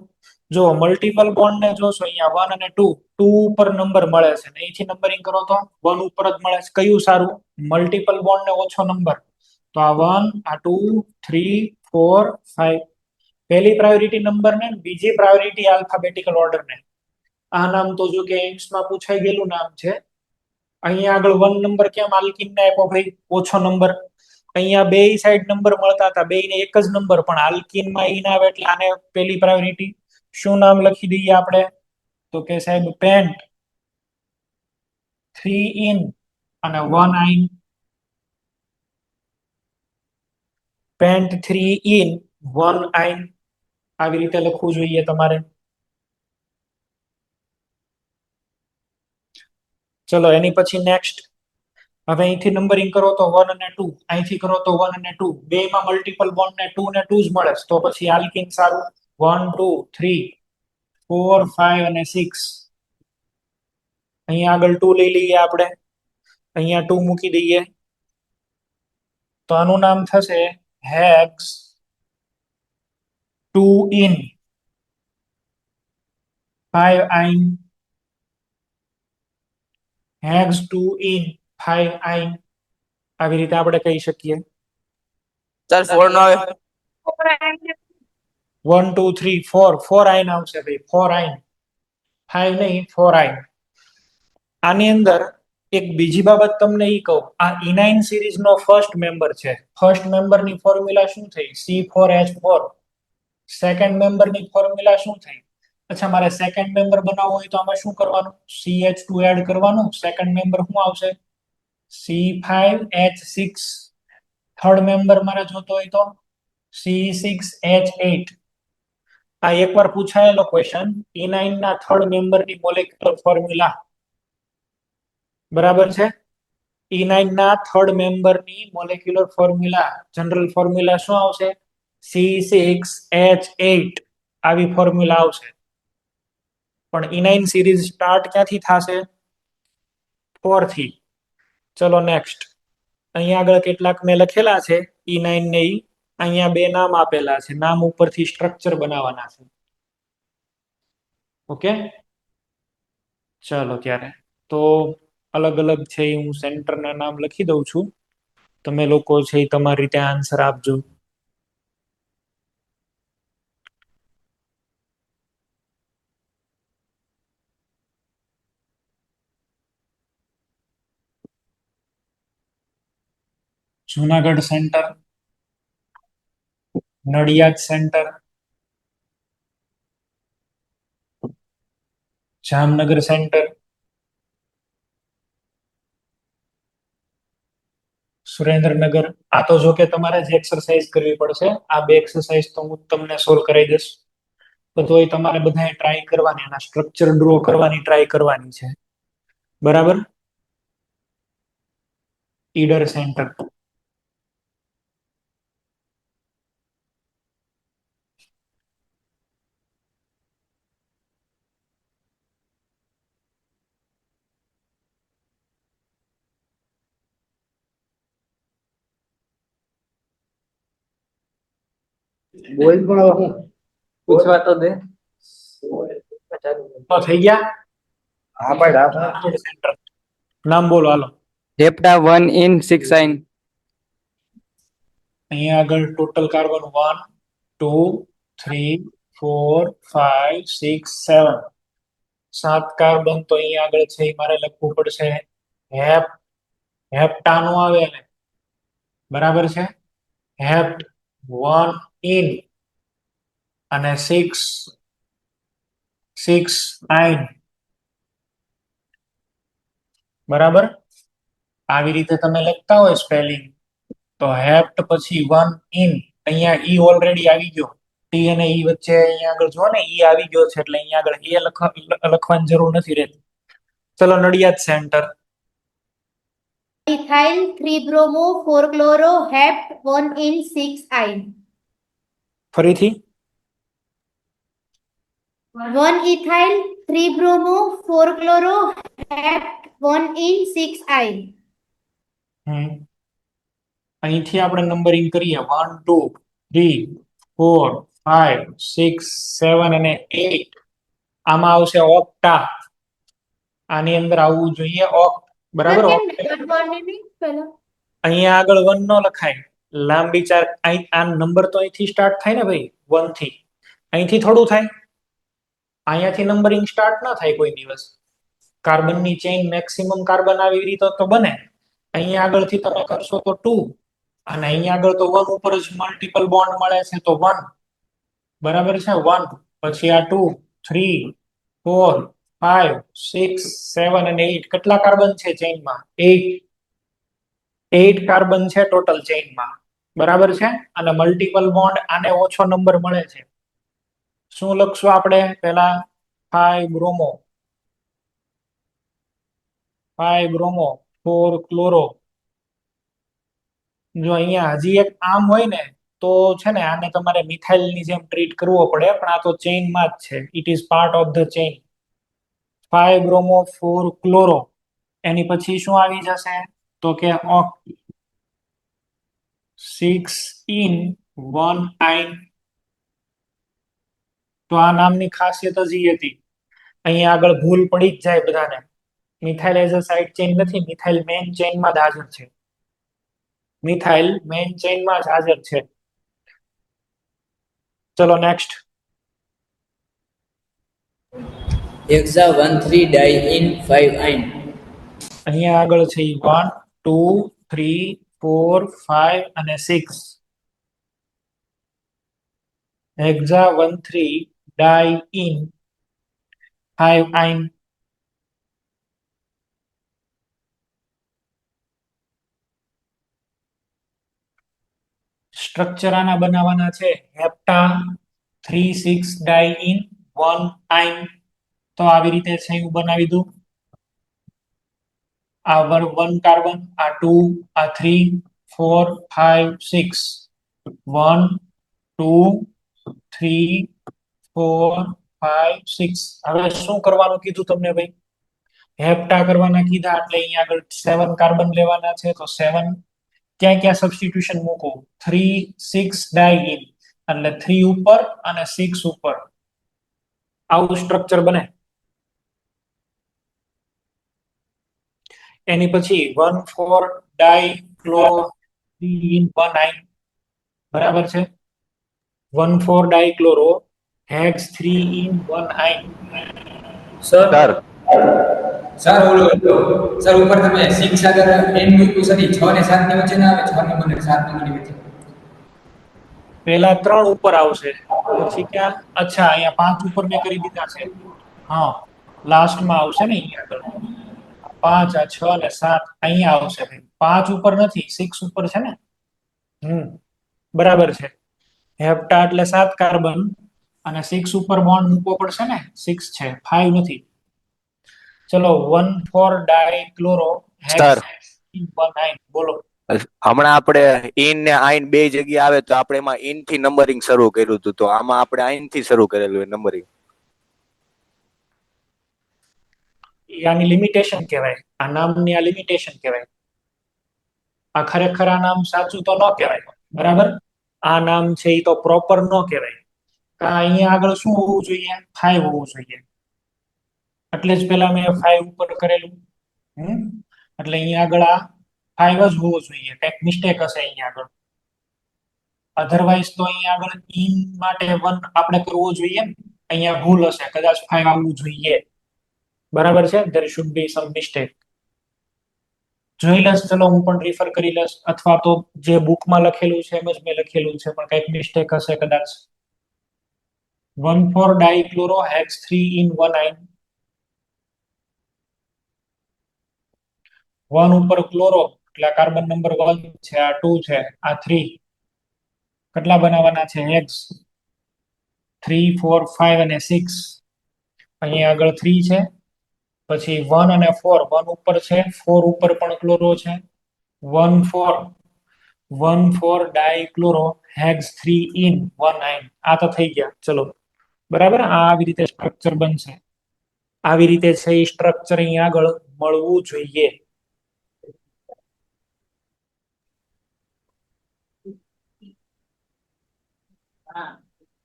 જો મલ્ટિપલ બોન્ડ ને જોશો અહીંયા 1 અને 2, 2 ઉપર નંબર મળે છે ને અહીંથી નંબરિંગ કરો તો 1 ઉપર જ મળે છે. કયું સારું? મલ્ટિપલ બોન્ડ ને ઓછો નંબર. તો આ 1, આ 2, 3, 4, 5. પહેલી પ્રાયોરિટી નંબર ને બીજી પ્રાયોરિટી આલ્ફાબેટિકલ ઓર્ડર ને. આ નામ તો જો કે એમ્સમાં પૂછાઈ ગયેલું નામ છે. અહીંયા આગળ 1 નંબર કેમ આલ્કિન ને આપ્યો ભાઈ? ઓછો નંબર. અહીંયા બે સાઈડ નંબર મળતા હતા, બે ને એક જ નંબર, પણ આલ્કિન માં ઈ ના આવે એટલે આને પેલી પ્રાયોરિટી. શું નામ લખી દઈએ આપણે? તો કે સાહેબ પેન્ટ 3 in અને 1 આઈન. પેન્ટ 3 in 1 આઈન આવી રીતે લખવું જોઈએ તમારે. ચલો એની પછી નેક્સ્ટ. હવે અહીંથી નંબરિંગ કરો તો 1 અને 2, અહીંથી કરો તો 1 અને 2. બે માં મલ્ટિપલ બોન્ડ ને 2 ને 2 જ મળે છે, તો પછી આલ્કિન સારું. 1, 2, 3, 4, 5 અને 6. અહીંયા આગળ 2 લઈ લઈએ આપણે, અહીંયા 2 મૂકી દઈએ. તો આનું નામ થશે hex 2 in 5 Ain. Hex 2 in 5 આઈન આવી રીતે આપણે કહી શકીએ. ચાલ 4 નો આવે. 1, 2, 3, 4, 4 આઈન આવશે ભાઈ, 4 આઈન, 5 નહીં, 4 આઈન. આની અંદર એક બીજી બાબત તમને ઈ કહું, આ ઇનાઇન સિરીઝ નો ફર્સ્ટ મેમ્બર છે. ફર્સ્ટ મેમ્બર ની ફોર્મ્યુલા શું થઈ? C4H4. સેકન્ડ મેમ્બર ની ફોર્મ્યુલા શું થઈ? અચ્છા, મારે સેકન્ડ મેમ્બર બનાવવું હોય તો આમાં શું કરવાનું? CH2 એડ કરવાનું. સેકન્ડ મેમ્બર શું આવશે? C5H6. થર્ડ મેમ્બર મારે જોતો હોય તો C6H8. આ એકવાર પૂછાયેલો ક્વેશ્ચન, ઇનાઇન ના થર્ડ મેમ્બર ની મોલેક્યુલર ફોર્મ્યુલા. બરાબર છે? ઇનાઇન ના થર્ડ મેમ્બર ની મોલેક્યુલર ફોર્મ્યુલા, જનરલ ફોર્મ્યુલા શું આવશે? C6H8 આવી ફોર્મ્યુલા આવશે. પણ ઇનાઇન સિરીઝ સ્ટાર્ટ ક્યાંથી થશે? 4 થી. ચલો નેક્સ્ટ. અહીંયા આગળ કેટલાક મેં લખેલા છે E9 ને ઈ. અહીંયા બે નામ આપેલા છે, નામ ઉપરથી સ્ટ્રક્ચર બનાવવાના છે. ઓકે, ચલો ત્યારે તો અલગ અલગ છે એ હું સેન્ટરના નામ લખી દઉં છું. તમે લોકો છે એ તમારી રીતે આન્સર આપજો. Junagadh centre, Nadiad centre, Jamnagar centre, Surendranagar. આ તો જો કે તમારે જ એક્સરસાઇઝ કરવી પડશે. આ બે એક્સરસાઇઝ તો હું તમને સોલ્વ કરાવી દઈશ, તો તોય તમારે બધાએ ટ્રાય કરવાની, એના સ્ટ્રક્ચર ડ્રો કરવાની ટ્રાય કરવાની છે. બરાબર? ઈડર સેન્ટર, બોલ પણ હવે હું પૂછવા તો દે. તો થઈ ગયા. હા ભાઈ હા સેન્ટર નામ બોલો હાલો. હેપ્ટા 1 in 6 આઈન. અહીંયા આગળ ટોટલ કાર્બન 1, 2, 3, 4, 5, 6, 7. 7 કાર્બન તો અહીંયા આગળ છે એ મારે લખવું પડશે. હેપ્ટા નું આવે ને, બરાબર છે? હેપ્ટ 1 in અને 6 આઈન. બરાબર? આવી રીતે તમે લખતા હોય સ્પેલિંગ તો હેપ્ટ પછી 1 ઇન, અહીંયા ઈ ઓલરેડી આવી ગયો, ટી અને ઈ વચ્ચે અહીંયા આગળ જો ને ઈ આવી ગયો છે એટલે અહીંયા આગળ એ લખવાની જરૂર નથી રહેતી. ચલો Nadiad centre. ethyl 3 bromo 4 chloro hept 1 in 6 ion. ફરીથી 1 ethyl 3 bromo 4 chloro hept 1 in 6 ion. અહીંથી આપણે નંબરિંગ કરીએ 1 2 3 4 5 6 7 અને 8. આમાં આવશે ઓક્ટા, આની અંદર આવવું જોઈએ ઓક્ટ, બરાબર. અહીંયા આગળ 1 નો લખાય, લાંબી ચાર, આ નંબર તો અહીંથી સ્ટાર્ટ થાય ને ભાઈ 1 થી, અહીંથી થોડું થાય, અહીંયાથી નંબરિંગ સ્ટાર્ટ ના થાય કોઈ દિવસ. કાર્બનની ચેઇન મેક્સિમમ કાર્બન આવી રીતે તો બને, અહીંયા આગળથી તમે કરશો તો 2, અને અહીંયા આગળ તો 1 ઉપર જ મલ્ટિપલ બોન્ડ મળે છે તો 1, બરાબર છે. 1 પછી આ 2 3 4 5 6 7 અને 8, કેટલા કાર્બન છે ચેઇનમાં? 8 કાર્બન છે ટોટલ ચેઇનમાં, બરાબર છે. અને મલ્ટિપલ બોન્ડ આને ઓછો નંબર મળે છે. શું લખશું આપણે? પેલા 5 બ્રોમો 4 ક્લોરો. જો અહીંયા હજી એક આમ હોય ને તો છે ને આને તમારે મિથાઇલ ની જેમ ટ્રીટ કરવો પડે, પણ આ તો ચેઇનમાં જ છે, it is part of the chain. 5 bromo 4 chloro. એની પછી શું આવી જશે તો કે 6 ઇન 1 આઇન. તો આ નામની ખાસિયત જ ઈ હતી. અહીંયા આગળ ભૂલ પડી જ જાય બધાને. Methyl as a side chain નથી, મિથાઇલ મેઇન ચેઇનમાં જ હાજર છે. મિથાઇલ મેઇન ચેઇનમાં જ હાજર છે. ચલો next. Hexa 1,3 di in 5 ion. અહીંયા આગળ છે 1 2 3 4 5 અને 6. Hexa 1,3 die in 5 આઇન. સ્ટ્રક્ચર આના બનાવવાના છે હેપ્ટા 3,6 ડાઈ ઇન 1 આઇન. તો આવી રીતે છે હું બનાવી દઉં. આ 1 કાર્બન, આ 2, આ 3 4 5 6, 1 2 3 4 5 6. હવે શું કરવાનું કીધું તમને ભાઈ? હેપ્ટા કરવાના કીધા એટલે અહીંયા આગળ 7 કાર્બન લેવાના છે. તો 7 ક્યાં ક્યાં સબસ્ટિટ્યુશન મૂકો? 3 6 ડાઈ ઇન એટલે 3 ઉપર અને 6 ઉપર. આવું સ્ટ્રક્ચર બને. એની પછી 1 4 ડાઈ ક્લોરો 3 ઇન 1 આઇન, બરાબર છે. 1 4 di chloro hex 3 ene 1 yne. Sir sir ઓલો સર ઉપર તમે 6 આગળ n મૂક્યું સર, 6 ને 7 ની વચ્ચે ના આવે? 6 નંબર ને 7 નંબર ની વચ્ચે પહેલા 3 ઉપર આવશે, પછી ક્યાં? અચ્છા, અહીંયા 5 ઉપર મેં કરી દીધા છે. હા, લાસ્ટમાં આવશે ને અહીંયા આગળ 5, આ 6 ને 7 અહીંયા આવશે. 5 ઉપર નથી, 6 ઉપર છે ને. બરાબર છે. હેપ્ટા એટલે 7 કાર્બન અને 6 ઉપર બોન્ડ મૂકવો પડશે ને. 6 છે, 5 નથી. ચલો 1 4 ડાઈ ક્લોરો સર 1 આઇન. બોલો. હમણાં આપણે ઇન ને આઈન બે જગ્યા આવે તો આપણે એમાં ઇન થી નંબરિંગ શરૂ કર્યું હતું, તો આમાં આપણે આઈન થી શરૂ કરેલું નંબરિંગ. આની લિમિટેશન કહેવાય, આ નામની આ લિમિટેશન કહેવાય. આ ખરેખર આ નામ સાચું તો ન કહેવાય, બરાબર. આ નામ છે એ તો પ્રોપર ન કહેવાય. અહીંયા આગળ શું હોવું જોઈએ? 5 હોવું જોઈએ. એટલે જ પેલા મેં 5 ઉપર કરેલું. એટલે અહીંયા આગળ આ 5 જ હોવું જોઈએ. કંઈક મિસ્ટેક હશે અહીંયા આગળ. અધરવાઇઝ તો અહીંયા આગળ ઇન માટે 1 આપણે કરવું જોઈએ. અહીંયા ભૂલ હશે, કદાચ 5 આવવું જોઈએ. બરાબર છે. there should be some mistake. જોઈ લઈશ, ચલો હું પણ રિફર કરી લઈશ, અથવા તો જે બુકમાં લખેલું છે એમ જ મેં લખેલું છે, પણ કંઈક મિસ્ટેક હશે કદાચ. 1 4 ડાઈ ક્લોરો હેક્સ 3 ઇન 1 આઇન. 1 ઉપર ક્લોરો એટલે આ કાર્બન નંબર 1 છે, આ 2 છે, આ 3. કેટલા બનાવવાના છે હેક્સ? 3 4 5 અને 6. અહીંયા આગળ 3 છે, પછી 1 અને 4. 1 ઉપર છે, 4 ઉપર પણ ક્લોરો છે. 1 4 1 4 ડાયક્લોરો હેક્સ 3 ઇન 1 આયન. આ તો થઈ ગયા. ચલો બરાબર. આ આવી રીતે સ્ટ્રક્ચર બનશે. આવી રીતે છે એ સ્ટ્રક્ચર અહીં આગળ મળવું જોઈએ.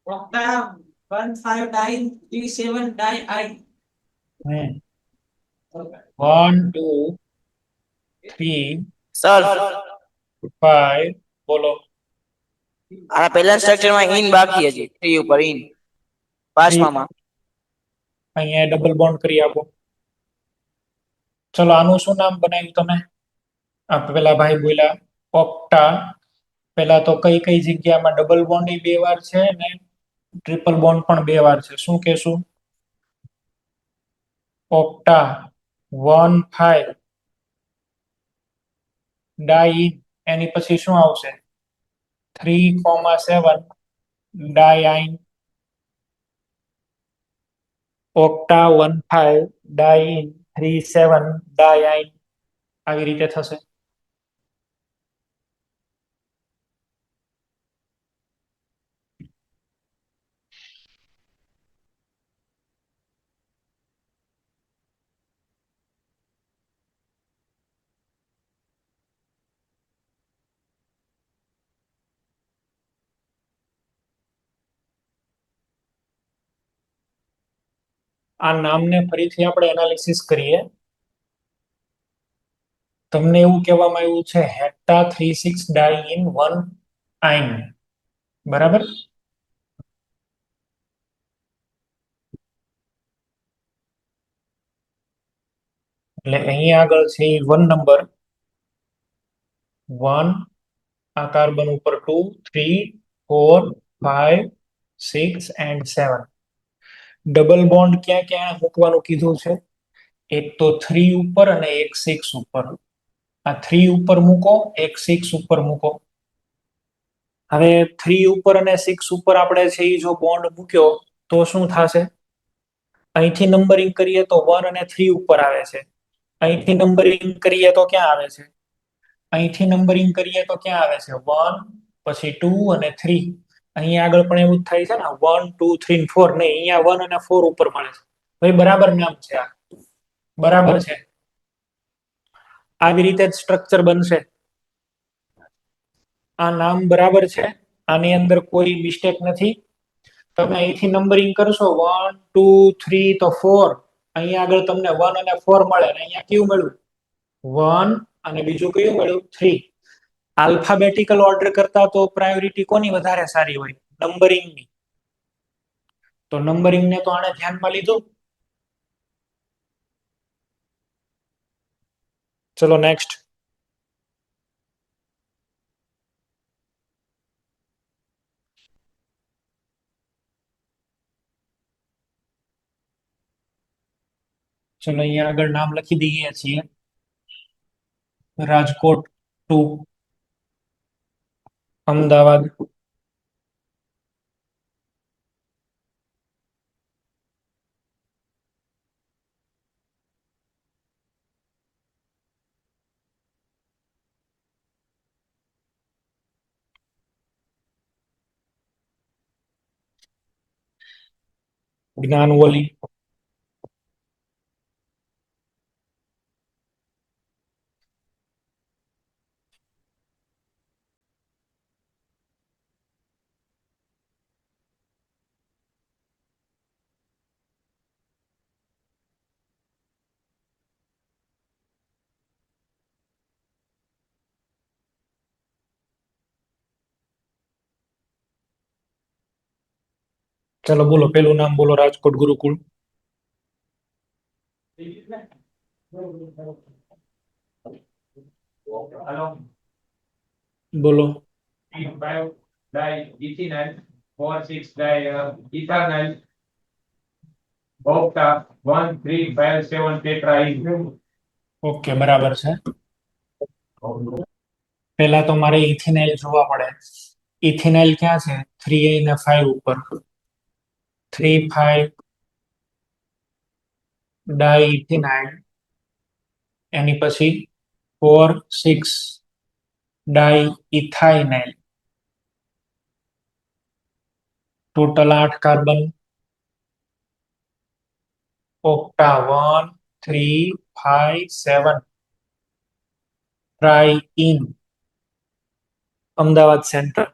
Octa 1 5 die 3 7 die I. 1 2 3 sir 5. બોલો. આ પહેલા સ્ટ્રક્ચરમાં ઇન બાકી હજી 3 ઉપર ઇન પાંચમામાં. અહીંયા ડબલ બોન્ડ કરી આપો. ચલો આનું શું નામ બનાવ્યું તમે? આ પેલા ભાઈ બોલ્યા ઓક્ટા. પેલા તો કઈ કઈ જગ્યામાં ડબલ બોન્ડ 2 વાર છે ને ટ્રિપલ બોન્ડ પણ 2 વાર છે? શું કેશું? ઓક્ટા 1 5 ડાઇન. એની પછી શું આવશે? 3 7 ડાઇન. ઓક્ટા 1 5 ડાઇન 3 7 ડાઇન. આવી રીતે થશે. આ નામને ફરીથી આપણે એનાલિસિસ કરીએ. તમને એવું કહેવામાં આવ્યું છે હેક્ટા 3 6 ડાઈ ઇન 1 આયન. બરાબર. એટલે અહીંયા આગળ છે 1 નંબર 1. આ કાર્બન ઉપર 2 3 4 5 6 એન્ડ 7. ડબલ બોન્ડ ક્યાં ક્યાં મૂકવાનું કીધું છે? એક તો 3 ઉપર અને એક 6 ઉપર. આ 3 ઉપર મૂકો, એક 6 ઉપર મૂકો. હવે 3 ઉપર અને 6 ઉપર આપણે છે એ જો બોન્ડ મૂક્યો તો શું થશે? અહીંથી નંબરિંગ કરીએ તો 1 અને 3 ઉપર આવે છે. અહીંથી નંબરિંગ કરીએ તો ક્યાં આવે છે? અહીંથી નંબરિંગ કરીએ તો ક્યાં આવે છે? 1 પછી 2 અને 3. અહીંયા આગળ પણ એવું જ થાય છે ને 1 2 3 અને 4. નહીં, અહીંયા 1 અને 4 ઉપર મળે છે. ભાઈ બરાબર નામ છે આ. બરાબર છે. આવી રીતે જ સ્ટ્રક્ચર બનશે. આ નામ બરાબર છે. આની અંદર કોઈ મિસ્ટેક નથી. તમે અહીંથી નંબરિંગ કરશો 1 2 3 તો 4. અહીંયા આગળ તમને 1 અને 4 મળે અને અહીંયા કયું મળ્યું? 1 અને બીજું કયું મળ્યું? 3. આલ્ફાબેટિકલ ઓર્ડર કરતા તો પ્રાયોરિટી કોની વધારે સારી હોય? નંબરિંગની. તો નંબરિંગને તો આણે ધ્યાનમાં લીધું. ચલો નેક્સ્ટ. ચલો અહીંયા આગળ નામ લખી દઈએ છીએ. રાજકોટ 2, અમદાવાદ, જ્ઞાનવલી, ચલો બોલો પેલું નામ બોલો. રાજકોટ ગુરુકુળ. બોલો. 5 die ethynyl 4 6 die ethanol octa 1 3 5 7 tetraene. Okay બરાબર છે. પહેલા તો મારે ઇથિનાઇલ જોવા પડે. ઇથિનાઇલ ક્યાં છે? 3 અને 5 ઉપર. 3 5 ડાઇથિનાઇલ. એની પછી 4 6 diethynyl. Total 8 carbon. Octa 1 3 5 7 triyne. Ahmedabad centre.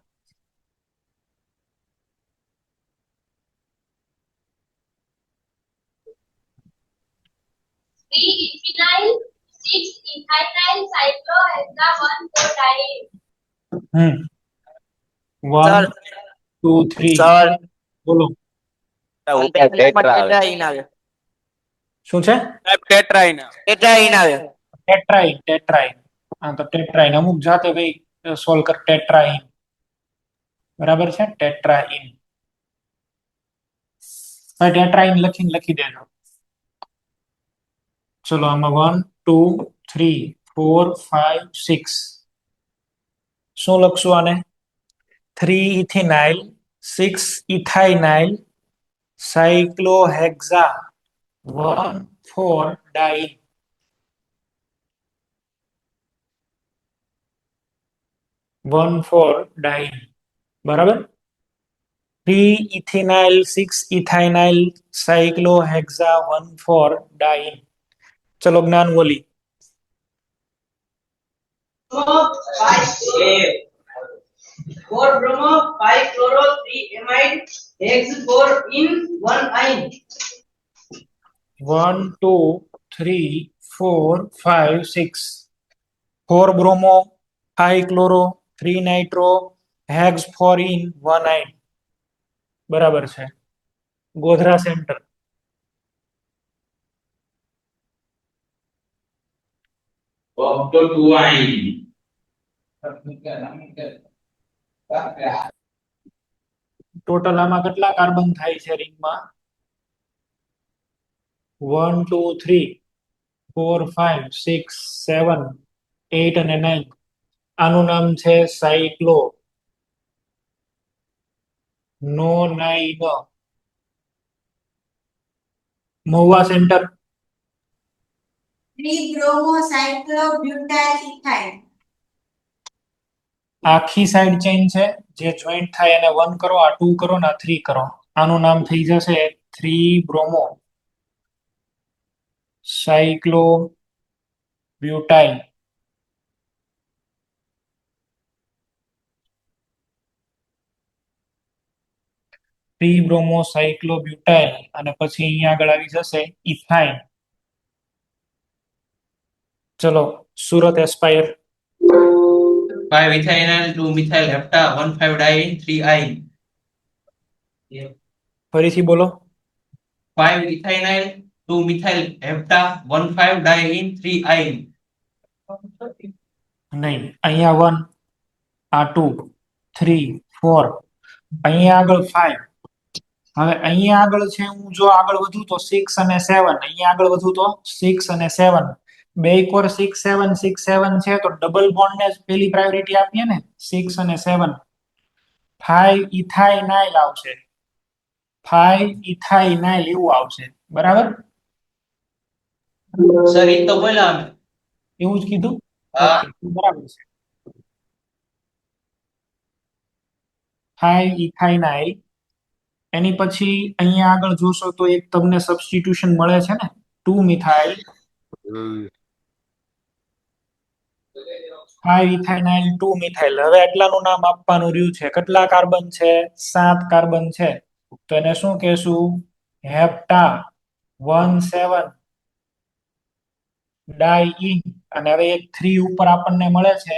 Three ethynyl, six ethynyl cyclohexane 1,4-diene. 1 2 3 sir બોલો. ટેટ્રાઈન આવે. શું છે? ટેટ્રાઈન. ટેટ્રાઈન આવે. ટેટ્રાઇન. ટેટ્રાઇન. હા, તો ટેટ્રાઇન અમુક જાતે ભાઈ સોલ્વ કર. ટેટ્રાઇન બરાબર છે. ટેટ્રાઇન. ભાઈ ટેટ્રાઇન લખી દેજો. ચલો આમાં 1 2 3 4 5 6 શું લખશું આને? 3 ઇથિનાઇલ 6 ઇથાઇનાઇલ સાયક્લોહેક્ઝા 1,4-ડાઇન. બરાબર. 3 ઇથિનાઇલ 6 ઇથાઇનાઇલ સાયક્લોહેક્ઝા 1,4-ડાઇન. ચલો જ્ઞાન બોલી. 4 bromo 5 chloro 3 amide hex 4 in 1 ine. 1 2 3 4 5 6 4 bromo 5 chloro 3 nitro hex 4 in 1 આઇન. બરાબર છે. ગોધરા સેન્ટર. ટોટલ આમાં કેટલા કાર્બન થાય છે રિંગમાં? 1 2 3 4 5 6 7 8 અને 9. આનું નામ છે cyclononyne. Mahuva centre. 3 bromo cyclobutyl ethyl. આખી સાઈડ ચેઇન છે જે જોઈન્ટ થાય એને 1 કરો, આ 2 કરો ને આ 3 કરો. આનું નામ થઈ જશે 3 bromo cyclo butyl. Bromo cyclo butyl. અને પછી અહીંયા આગળ આવી જશે ઇથાઇન. ચલો Surat aspire. 5 ethynyl 2 methyl hepta 1,5-diene 3-ine. ફરીથી બોલો. 5 ethynyl 2 methyl hepta 1,5-diene 3-ine. નહીં, અહીંયા 1, આ 2 3 4, અહીંયા આગળ 5. હવે અહીંયા આગળ છે, હું જો આગળ વધું તો 6 અને 7. અહીંયા આગળ વધું તો 6 અને 7. બે કોર 6 7 6 7 છે તો ડબલ બોન્ડ ને જ પેલી પ્રાયોરિટી આપીએ ને. 6 અને 7. 5 ઇથાઇનાઇલ આવશે. 5 ઇથાઇનાઇલ એવું આવશે. બરાબર. સર ઈ તો બોલ્યા અમે. એવું જ કીધું. હા. બરાબર છે. 5 ઇથાઇનાઇલ. એની પછી અહીંયા આગળ જોશો તો એક તમને સબસ્ટિટ્યુશન મળે છે ને, 2 મિથાઇલ 5 ઇથાઇનાઇલ 2 મિથાઇલ. હવે એટલાનું નામ આપવાનું રહ્યું છે. કેટલા કાર્બન છે? 7 કાર્બન છે. તો એને શું કહેશું? હેપ્ટા 1,7-ડાઇઇન. અને હવે એક 3 ઉપર આપણને મળે છે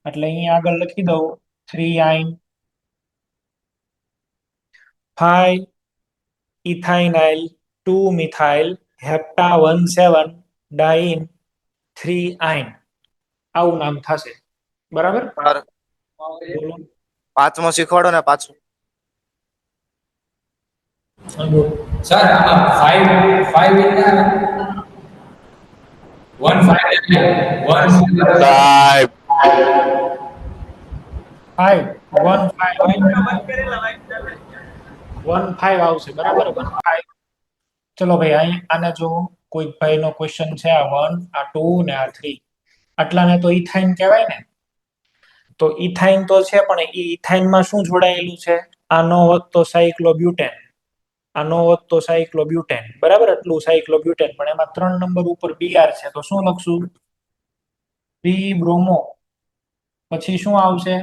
એટલે અહીંયા આગળ લખી દઉં 3-આઇન. 5 ઇથાઇનાઇલ 2 મિથાઇલ હેપ્ટા 1,7-ડાઇન 3-આઇન. આવું નામ થશે. બરાબર. બોલો. પાંચમો શીખવાડો ને પાછું. સર આમાં 5 5 એટલે 1 5 1 સાહેબ 5 1 5 આવશે બરાબર 1 5. ચલો ભાઈ અહીં આને જો કોઈક ભાઈનો ક્વેશ્ચન છે આ 1 આ 2 ને આ 3 આટલાને તો ઇથાઇન કહેવાય ને. તો ઇથાઇન તો છે પણ એ ઇથાઇનમાં શું જોડાયેલું છે? આનો હોત તો સાયક્લોબ્યુટેન, આનો હોત તો સાયક્લોબ્યુટેન બરાબર, એટલું સાયક્લોબ્યુટેન, પણ એમાં 3 નંબર ઉપર બીઆર છે તો શું લખશું? 3 બ્રોમો, પછી શું આવશે?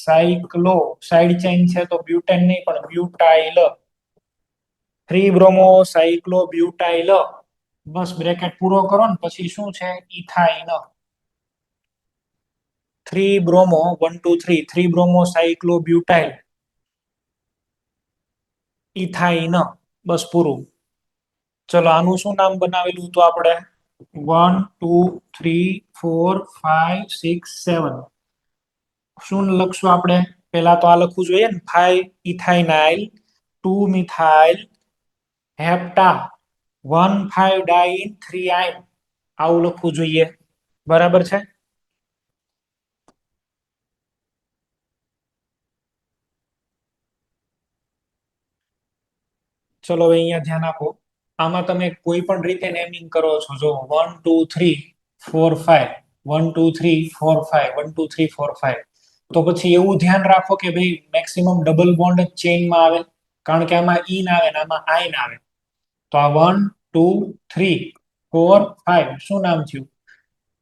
સાયક્લો, સાઈડ ચેઇન છે તો બ્યુટેન નહીં પણ બ્યુટાઇલ, 3 બ્રોમો સાયક્લો બ્યુટાઇલ, બસ બ્રેકેટ પૂરો કરો ને પછી શું છે? Ethyne. 3 bromo 1 2 3 3 bromo cyclo butyl ethyne, બસ પૂરું. ચલો આનું શું નામ બનાવેલું હતું આપણે? 1 2 3 4 5 6 7. શું લખશું આપણે? પહેલા તો આ લખવું જોઈએ ને, 5 ઇથાઇનાઇલ 2 મિથાઇલ હેપ્ટા 1 5 ડાઇન 3 આઇન, આવું લખવું જોઈએ બરાબર છે. ચલો હવે અહીંયા ધ્યાન આપો. આમાં તમે કોઈ પણ રીતે નેમિંગ કરો છો, જો 1 2 3 4 5 1 2 3 4 5 1 2 3 4 5, તો પછી એવું ધ્યાન રાખો કે ભાઈ મેક્સિમમ ડબલ બોન્ડ જ ચેઇનમાં આવે, કારણ કે આમાં ઈન આવે ને આમાં આઈન આવે. તો આ 1 2 3 4 5 શું નામ થયું?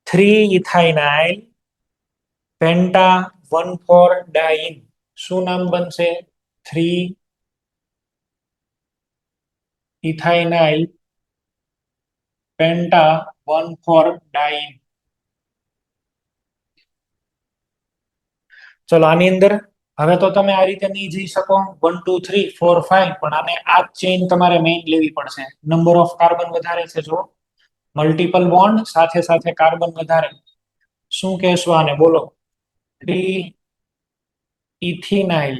3 ઇથાઇનાઇલ પેન્ટા 1 4 ડાઇન, શું નામ બનશે? 3 ઇથાઇનાઇલ પેન્ટા 1 4 ડાઇન. ચલો આની અંદર હવે તો તમે આ રીતે નહીં જઈ શકો 1 2 3 4 5, પણ આને આ ચેઇન તમારે મેઇન લેવી પડશે. નંબર ઓફ કાર્બન વધારે છે, જો મલ્ટિપલ બોન્ડ સાથે સાથે કાર્બન વધારે. શું કહેશો આને? બોલો. 3 ઇથિનાઇલ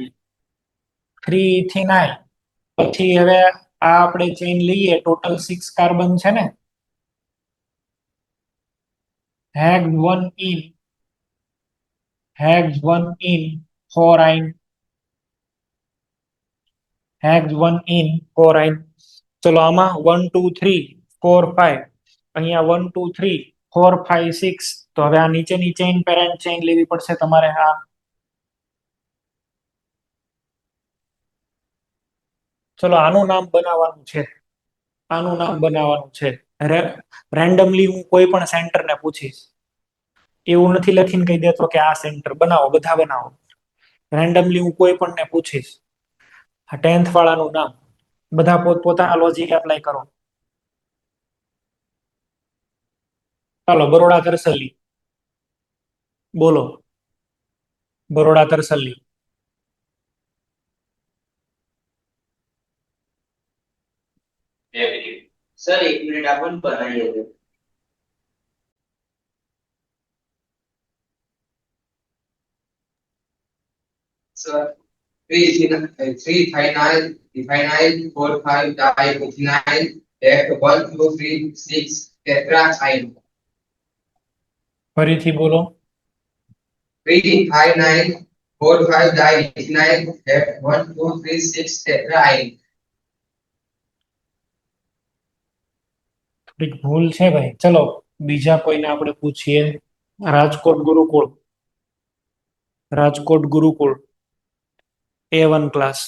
3 ઇથિનાઇલ, પછી હવે આ આપણે ચેઇન લઈએ, ટોટલ 6 કાર્બન છે ને, hex 1 ene hex 1 ene 4 yne hex 1 ene 4 yne. ચલો આમાં 1 2 3 4 5, અહીંયા 1 2 3 4 5 6, તો હવે આ નીચેની ચેઇન પેરેન્ટ ચેઇન લેવી પડશે તમારે. હા ચલો આનું નામ બનાવવાનું છે, આનું નામ બનાવવાનું છે. રેન્ડમલી હું કોઈ પણ સેન્ટરને પૂછીશ, એવું નથી લખીને કહી દેતો કે આ સેન્ટર બનાવો, બધા બનાવો. રેન્ડમલી હું કોઈ પણ ને પૂછીશ આ 10th વાળાનું નામ, બધા પોતપોતાના લોજિક એપ્લાય કરો. ચાલો બરોડા તરસલી બોલો, બરોડા તરસલી. સર 1 મિનિટ આપણને બનાવીએ છે. Sir, 3 phenyl, ethynyl, 4 5 diethynyl, act 1 2 3 6 tetraethyl. ફરીથી બોલો. 3 phenyl, 4 5 diethynyl, act 1 2 3 6 tetraethyl. થોડીક ભૂલ છે ભાઈ. ચલો બીજા કોઈને આપણે પૂછીએ. રાજકોટ ગુરુકુળ, રાજકોટ ગુરુકુળ A1 ક્લાસ.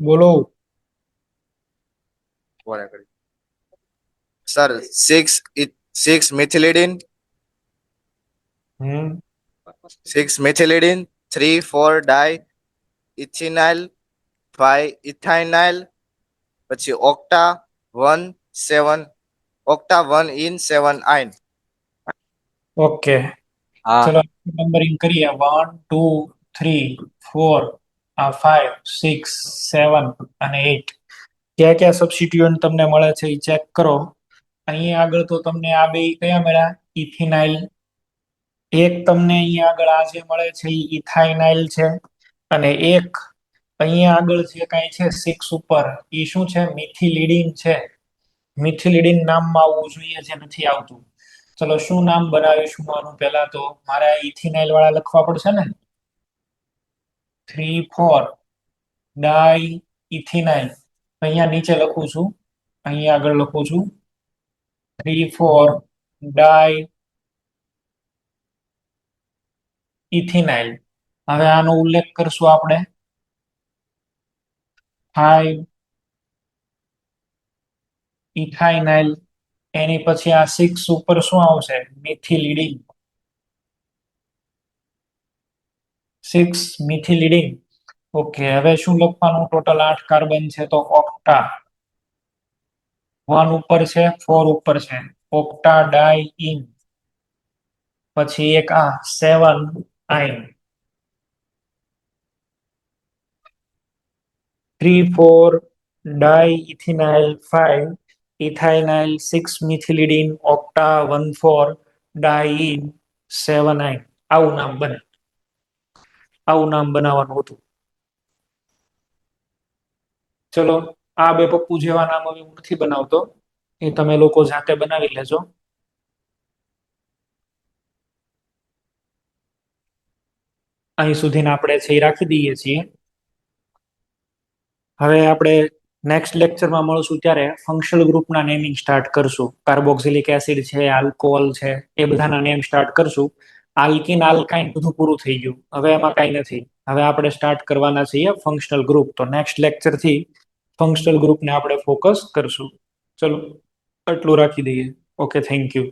બોલો. સર 6 મિથિલિડીન, 6 મિથિલિડીન, 3 4 ડાઈ ઇથિનાઇલ, 5 ઇથાઇનાઇલ, પછી ઓક્ટા 1 7, ઓક્ટા 1 ઇન 7 આઇન. ઓકે હા ચલો નંબરિંગ કરીએ 1 2 3 4 આ 5 6 7 અને 8 ક્યાં ક્યાં સબસ્ટિટ્યુઅન્ટ તમને મળે છે એ ચેક કરો. અહીંયા આગળ તો તમને આ બે કયા મળ્યા? ઇથિનાઇલ. એક તમને અહીંયા આગળ આ જે મળે છે એ ઇથાઇનાઇલ છે, અને એક અહીંયા આગળ જે કાંઈ છે 6 ઉપર એ શું છે? મિથિલિડીન છે. મિથિલિડીન નામમાં આવવું જોઈએ, જે નથી આવતું. ચલો શું નામ બનાવીશું આનું? પહેલા તો મારે આ ઇથિનાઇલ વાળા લખવા પડશે ને. 3,4 ડાઈ ઇથિનાઇલ. અહીંયા નીચે લખું છું, અહીંયા આગળ લખું છું 3,4 ડાઈ ઇથિનાઇલ. હવે આનો ઉલ્લેખ કરશું આપણે 5 ઇથાઇનાઇલ. એની પછી આ 6 ઉપર શું આવશે? મિથિલિડીન. 6 મિથિલિડીન. ઓકે, હવે શું લખવાનું? ટોટલ 8 કાર્બન છે તો ઓક્ટા. 1 ઉપર છે, 4 ઉપર છે, ઓક્ટા ડાઈ ઇન. પછી એક આ 7 આઇન. 3,4 ડાઈ ઇથિનાઇલ, 5 ઇથાઇનાઇલ, 6 મિથિલિડીન, ઓક્ટા, 1,4 ડાઈ ઇન, 7 આઇન. આવું નામ બને. આવું નામ બનાવવાનું હતું. ચલો, આ બે પપ્પુ જેવા નામ હવે હું નથી બનાવતો, એ તમે લોકો જાતે બનાવી લેજો. અહીં સુધીને આપણે છે એ રાખી દઈએ છીએ. હવે આપણે નેક્સ્ટ લેક્ચરમાં મળશું ત્યારે ફંક્શનલ ગ્રુપના નેમિંગ સ્ટાર્ટ કરશું. કાર્બોક્સિલિક એસિડ છે, આલ્કોહોલ છે, એ બધાના નેમ સ્ટાર્ટ કરશું. આલ્કિન, આલ્કાઇન બધું પૂરું થઈ ગયું. હવે એમાં કાંઈ નથી. હવે આપણે સ્ટાર્ટ કરવાના છીએ ફંક્શનલ ગ્રુપ. તો નેક્સ્ટ લેક્ચરથી ફંક્શનલ ગ્રુપને આપણે ફોકસ કરશું. ચલો, આટલું રાખી દઈએ. Okay, thank you.